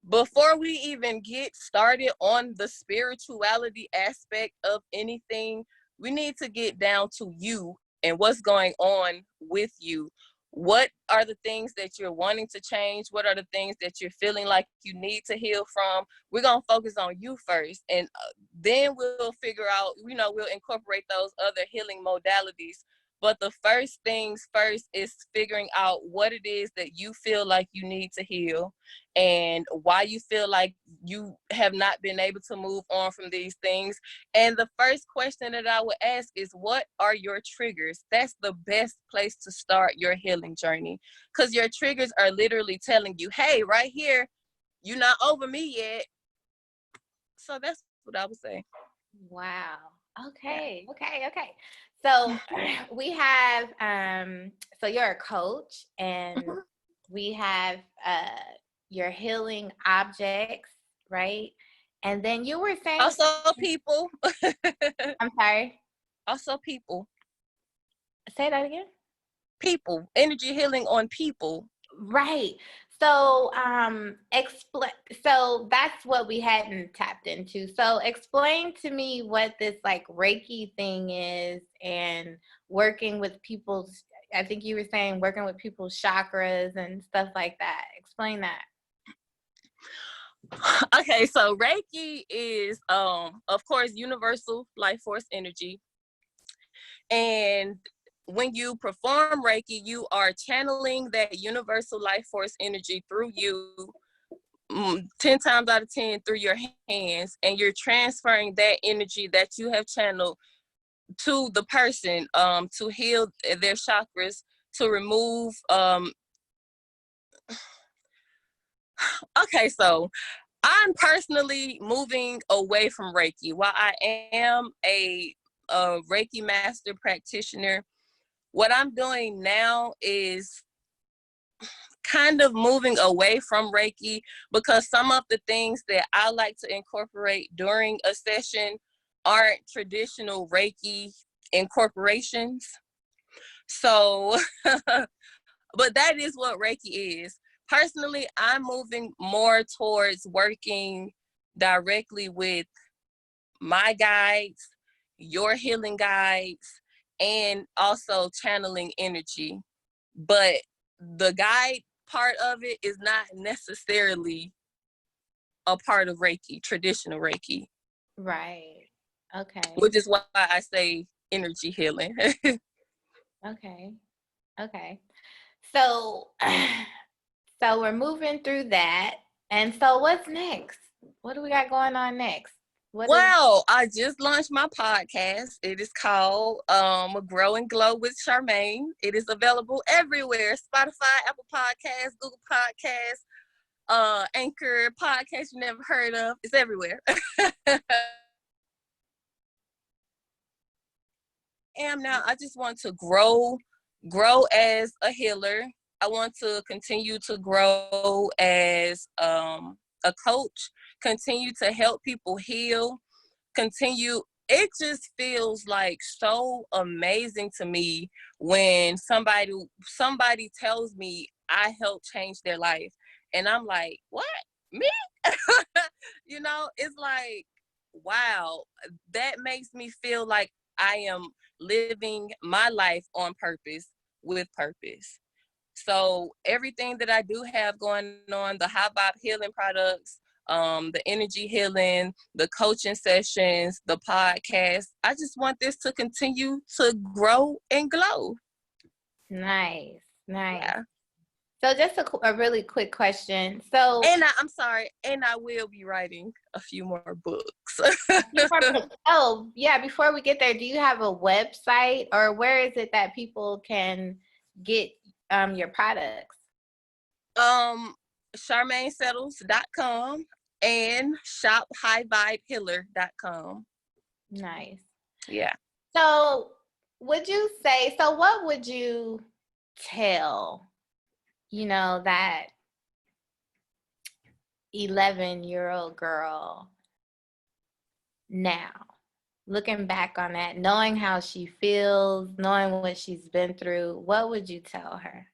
Before we even get started on the spirituality aspect of anything, we need to get down to you and what's going on with you. What are the things that you're wanting to change? What are the things that you're feeling like you need to heal from? We're going to focus on you first. And then we'll figure out, we'll incorporate those other healing modalities But the first things first is figuring out what it is that you feel like you need to heal and why you feel like you have not been able to move on from these things. And the first question that I would ask is, what are your triggers? That's the best place to start your healing journey, because your triggers are literally telling you, hey, right here, you're not over me yet. So that's what I would say. Wow. Yeah. Okay. So we have so you're a coach and we have your healing objects, right? And then you were saying Also people. I'm sorry. Also people. Say that again. People. Energy healing on people. Right. So, explain. So that's what we hadn't tapped into. So, explain to me what this like Reiki thing is, and working with people's. I think you were saying working with people's chakras and stuff like that. Explain that. Okay, so Reiki is of course universal life force energy. And when you perform Reiki, you are channeling that universal life force energy through you 10 times out of 10 through your hands, and you're transferring that energy that you have channeled to the person to heal their chakras, to remove okay, so I'm personally moving away from Reiki. While I am a Reiki master practitioner, what I'm doing now is kind of moving away from Reiki, because some of the things that I like to incorporate during a session aren't traditional Reiki incorporations. So, but that is what Reiki is. Personally, I'm moving more towards working directly with my guides, your healing guides, and also channeling energy. But the guide part of it is not necessarily a part of Reiki, traditional Reiki, Right. Okay. which is why I say energy healing. Okay. Okay. So, so we're moving through that. And so, what's next? What do we got going on next? What is Well, I just launched my podcast. It is called Grow and Glow with Charlmayne. It is available everywhere: Spotify, Apple Podcasts, Google Podcasts, Anchor podcast you never heard of. It's everywhere. I just want to grow as a healer. I want to continue to grow as a coach, continue to help people heal, continue. It just feels like so amazing to me when somebody tells me I helped change their life, and I'm like, what, me? It's like, wow, that makes me feel like I am living my life on purpose, with purpose. So everything that I do have going on, the high vibe healing products, the energy healing, the coaching sessions, the podcast, I just want this to continue to grow and glow. nice? Nice. Yeah. So, just a really quick question. So, And I'm sorry, and I will be writing a few more books. oh, yeah, before we get there, do you have a website, or where is it that people can get your products? um charmaynesettles.com and shophighvibehealer.com. Nice. Yeah. So, what would you tell, that 11-year-old girl now, looking back on that, knowing how she feels, knowing what she's been through? What would you tell her?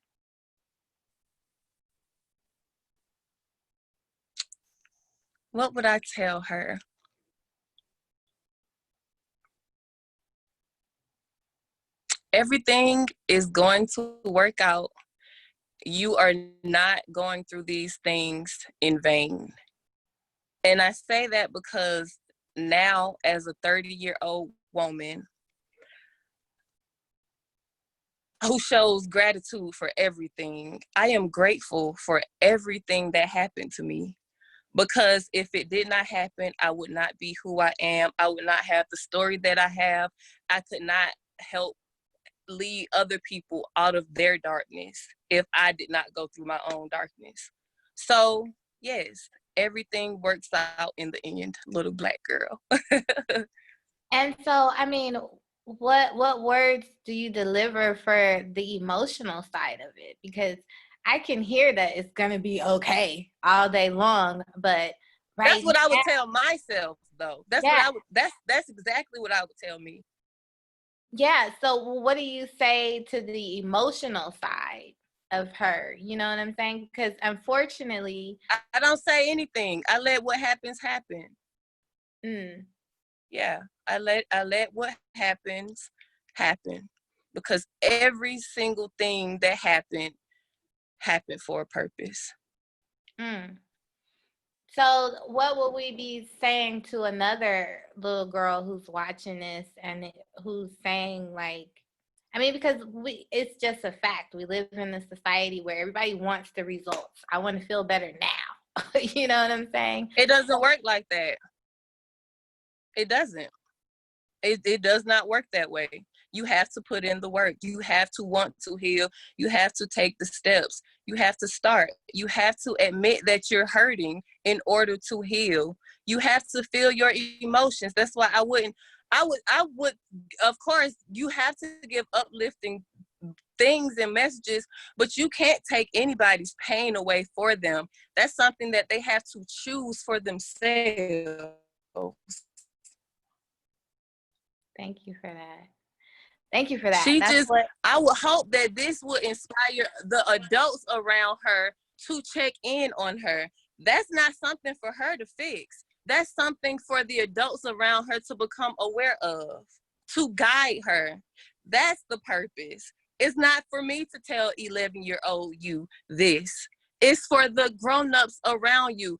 What would I tell her? Everything is going to work out. You are not going through these things in vain. And I say that because now, as a 30-year-old woman, who shows gratitude for everything. I am grateful for everything that happened to me, because if it did not happen, I would not be who I am. I would not have the story that I have. I could not help lead other people out of their darkness if I did not go through my own darkness. So, yes, everything works out in the end, little black girl. And so, I mean, what words do you deliver for the emotional side of it? Because I can hear that it's gonna be okay all day long, but That's right what I now, would tell myself, though. yeah, That's exactly what I would tell me. yeah. So, what do you say to the emotional side of her? You know what I'm saying? Because unfortunately, I don't say anything. I let what happens happen. mm, Yeah, I let what happen, because every single thing that happened for a purpose. mm. So, what will we be saying to another little girl who's watching this and who's saying, like, I mean, because it's just a fact. We live in a society where everybody wants the results. I want to feel better now. You know what I'm saying? It doesn't work like that. It doesn't. It does not work that way. You have to put in the work. You have to want to heal. You have to take the steps. You have to start. You have to admit that you're hurting in order to heal. You have to feel your emotions. That's why I would, of course, you have to give uplifting things and messages, but you can't take anybody's pain away for them. That's something that they have to choose for themselves. Thank you for that. Thank you for that. She That's just, what. I would hope that this would inspire the adults around her to check in on her. That's not something for her to fix. That's something for the adults around her to become aware of, to guide her. That's the purpose. It's not for me to tell 11-year-old you this. It's for the grown-ups around you.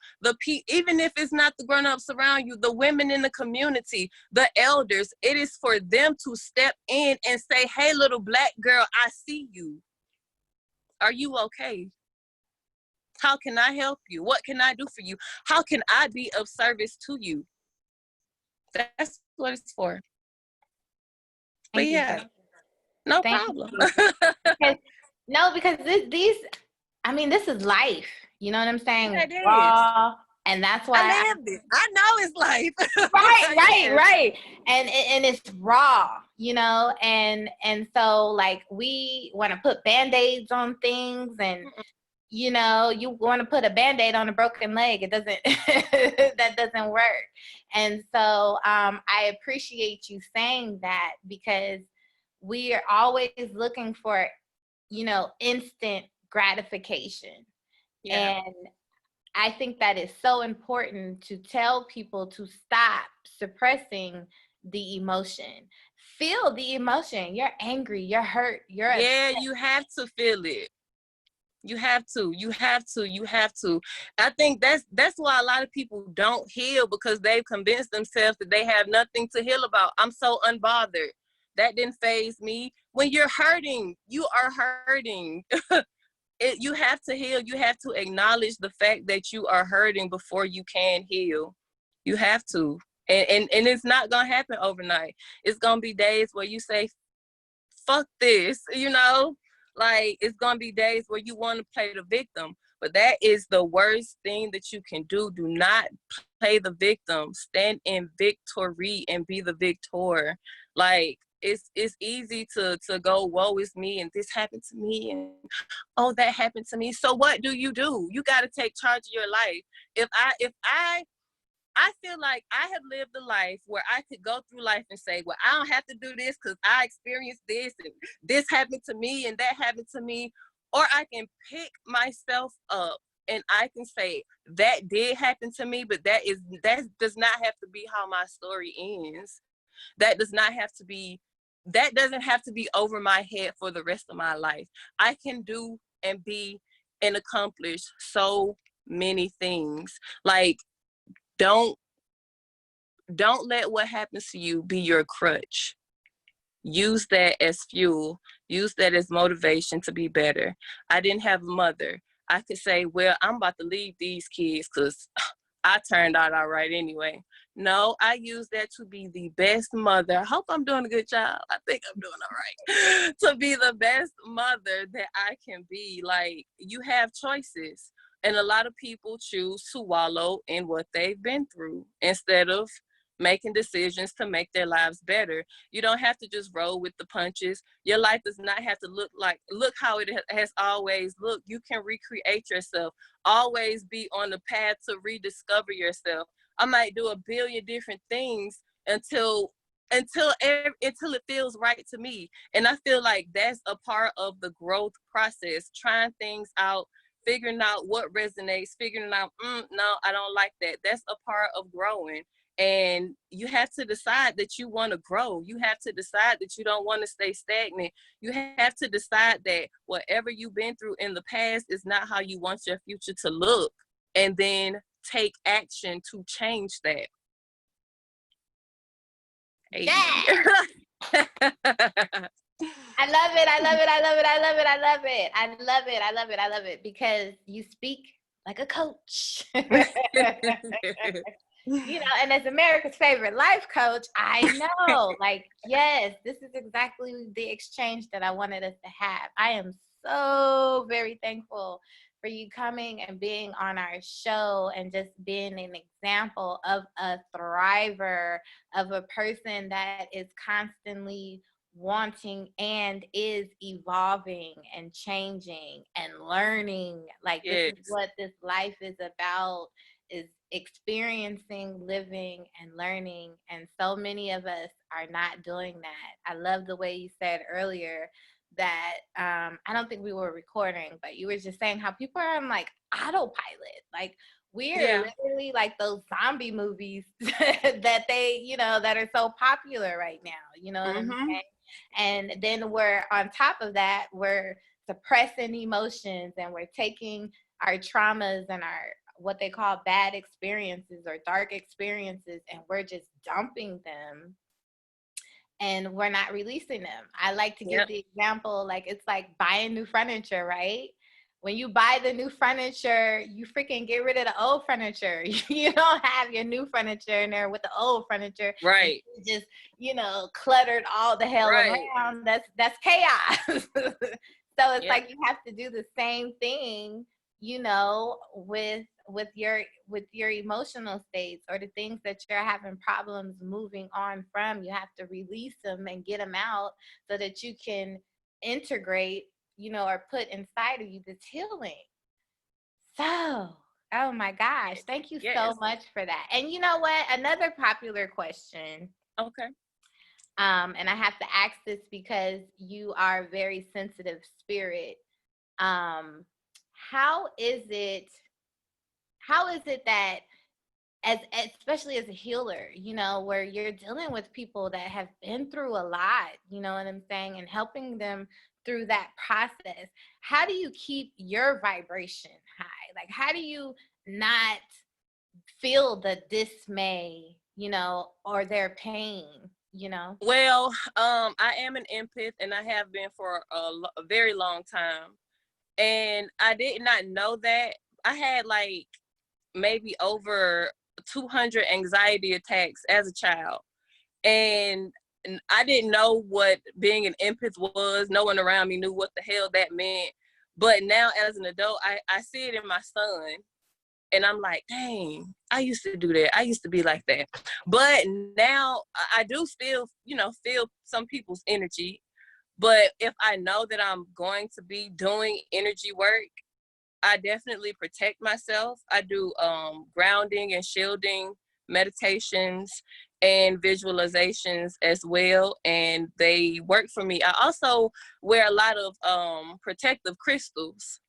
Even if it's not the grown-ups around you, the women in the community, the elders, it is for them to step in and say, hey, little black girl, I see you. Are you okay? How can I help you? What can I do for you? How can I be of service to you? That's what it's for. But Thank you yeah, for that. no Thank problem. you. Because, no, because these, I mean, this is life. You know what I'm saying? That is. Raw, and that's I why lived it. I know it's life. right, right, Yes. right. And it's raw, you know, and so like we want to put band-aids on things, and you know, you want to put a band-aid on a broken leg. It doesn't that doesn't work. And so I appreciate you saying that, because we are always looking for, you know, instant gratification. Yeah. And I think that is so important to tell people to stop suppressing the emotion. Feel the emotion. You're angry, you're hurt, you're upset. Yeah, you have to feel it. You have to. You have to. You have to. I think that's why a lot of people don't heal, because they've convinced themselves that they have nothing to heal about. I'm so unbothered. That didn't faze me. When you're hurting, you are hurting. You have to heal. You have to acknowledge the fact that you are hurting before you can heal. You have to. And it's not gonna happen overnight. It's gonna be days where you say, fuck this, like it's gonna be days where you want to play the victim, but that is the worst thing that you can do. Do not play the victim. Stand in victory and be the victor. Like it's easy to go, woe is me, and this happened to me, and oh, that happened to me. So what do? You got to take charge of your life. If I feel like I have lived a life where I could go through life and say, well, I don't have to do this because I experienced this and this happened to me and that happened to me. Or I can pick myself up and I can say, that did happen to me, but that does not have to be how my story ends. That doesn't have to be over my head for the rest of my life. I can do and be and accomplish so many things. Like, don't let what happens to you be your crutch. use that as fuel, use that as motivation to be better. I didn't have a mother. I could say, well, I'm about to leave these kids because I turned out all right anyway. No, I use that to be the best mother. I hope I'm doing a good job. I think I'm doing all right. To be the best mother that I can be. Like, you have choices. And a lot of people choose to wallow in what they've been through instead of making decisions to make their lives better. You don't have to just roll with the punches. Your life does not have to look how it has always looked. You can recreate yourself. Always be on the path to rediscover yourself. I might do a billion different things until it feels right to me. And I feel like that's a part of the growth process, trying things out, figuring out what resonates, figuring out, no, I don't like that. That's a part of growing. And you have to decide that you want to grow. You have to decide that you don't want to stay stagnant. You have to decide that whatever you've been through in the past is not how you want your future to look. And then take action to change that. Yeah. I love it. I love it. I love it. I love it. I love it. I love it. I love it. I love it because you speak like a coach. You know, and as America's favorite life coach, I know, like, yes, this is exactly the exchange that I wanted us to have. I am so very thankful for you coming and being on our show and just being an example of a thriver, of a person that is constantly wanting and is evolving and changing and learning. Like, Yes. this is what this life is about, is experiencing, living, and learning. And so many of us are not doing that. I love the way you said earlier that I don't think we were recording, but you were just saying how people are on like autopilot. Like, we're literally like those zombie movies that they, you know, that are so popular right now. You know what I'm saying? And then we're on top of that, we're suppressing emotions and we're taking our traumas and our what they call bad experiences or dark experiences, and we're just dumping them and we're not releasing them. I like to give the example, like, it's like buying new furniture, right? When you buy the new furniture, you freaking get rid of the old furniture. You don't have your new furniture in there with the old furniture. Right. Just, you know, cluttered all the hell around. That's chaos. So it's like you have to do the same thing, you know, with your emotional states or the things that you're having problems moving on from. You have to release them and get them out so that you can integrate, you know, or put inside of you this healing. So, oh my gosh, thank you so much for that. And you know what? Another popular question. Okay. And I have to ask this because you are a very sensitive spirit. How is it that especially as a healer, you know, where you're dealing with people that have been through a lot, you know what I'm saying, and helping them through that process, how do you keep your vibration high? Like, how do you not feel the dismay, you know, or their pain, you know? Well, I am an empath and I have been for a very long time. And I did not know that. I had like maybe over 200 anxiety attacks as a child. And I didn't know what being an empath was. No one around me knew what the hell that meant. But now as an adult, I see it in my son. And I'm like, dang, I used to do that. I used to be like that. But now I do still, you know, feel some people's energy. But if I know that I'm going to be doing energy work, I definitely protect myself. I do grounding and shielding meditations and visualizations as well, and they work for me. I also wear a lot of protective crystals,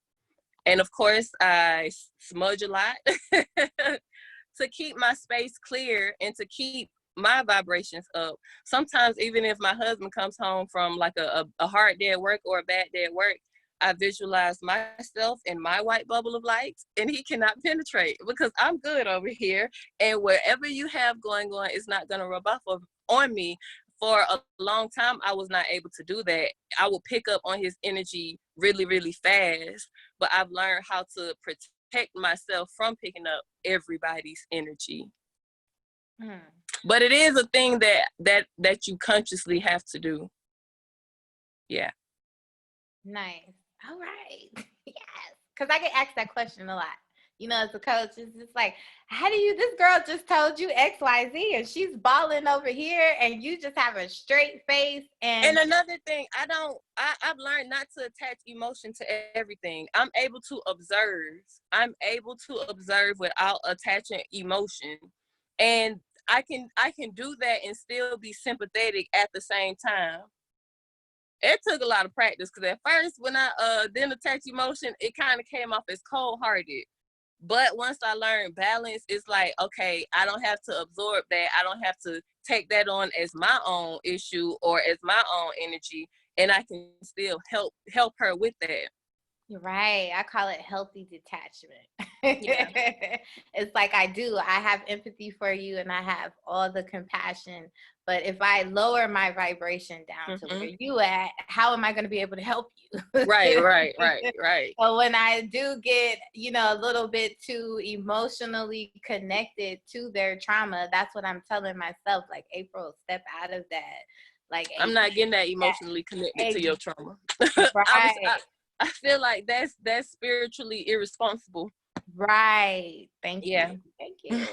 and of course I smudge a lot to keep my space clear and to keep my vibrations up. Sometimes even if my husband comes home from like a hard day at work or a bad day at work, I visualize myself in my white bubble of light, and he cannot penetrate because I'm good over here. And wherever you have going on, it's not going to rub off on me for a long time, I was not able to do that. I would pick up on his energy really, really fast, but I've learned how to protect myself from picking up everybody's energy. Mm. But it is a thing that you consciously have to do. Yeah. Nice. All right. Yes. Because I get asked that question a lot. You know, as a coach, it's just like, how do you, this girl just told you X, Y, Z, and she's balling over here, and you just have a straight face. And another thing, I've learned not to attach emotion to everything. I'm able to observe. I'm able to observe without attaching emotion. And I can do that and still be sympathetic at the same time. It took a lot of practice, because at first when I didn't attach emotion, it kind of came off as cold-hearted. But once I learned balance, it's like, okay, I don't have to absorb that. I don't have to take that on as my own issue or as my own energy, and I can still help her with that. You're right. I call it healthy detachment. Yeah. It's like I have empathy for you and I have all the compassion. But if I lower my vibration down to where you at, how am I going to be able to help you? Right. So when I do get, a little bit too emotionally connected to their trauma, that's what I'm telling myself. Like, April, step out of that. Like, I'm not getting that emotionally connected to your trauma. Right. I feel like that's spiritually irresponsible. Right. Thank Yeah. you. Thank you.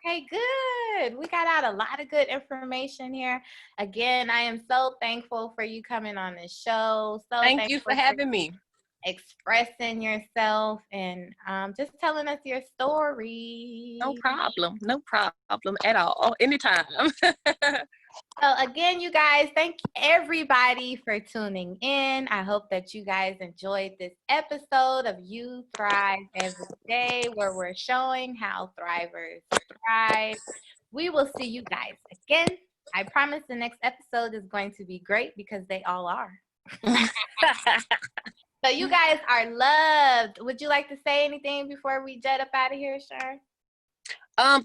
Okay, good. We got out a lot of good information here. Again, I am so thankful for you coming on the show. So Thank you for thankful having me. expressing yourself and just telling us your story. No problem at all. Anytime. So again, you guys, thank everybody for tuning in. I hope that you guys enjoyed this episode of You Thrive Every Day, where we're showing how thrivers thrive. We will see you guys again. I promise the next episode is going to be great because they all are. So you guys are loved. Would you like to say anything before we jet up out of here, Char?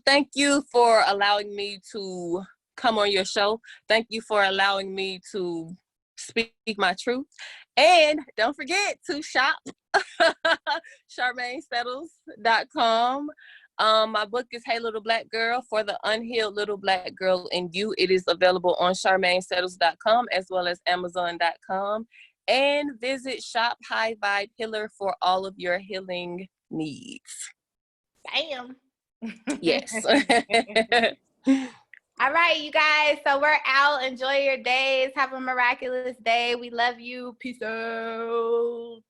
Thank you for allowing me to come on your show. Thank you for allowing me to speak my truth. And don't forget to shop charmaynesettles.com. My book is Hey Little Black Girl, for the unhealed little black girl in you. It is available on charmaynesettles.com as well as amazon.com. And visit Shop High Vibe Healer for all of your healing needs. Bam. Yes. All right, you guys. So we're out. Enjoy your days. Have a miraculous day. We love you. Peace out.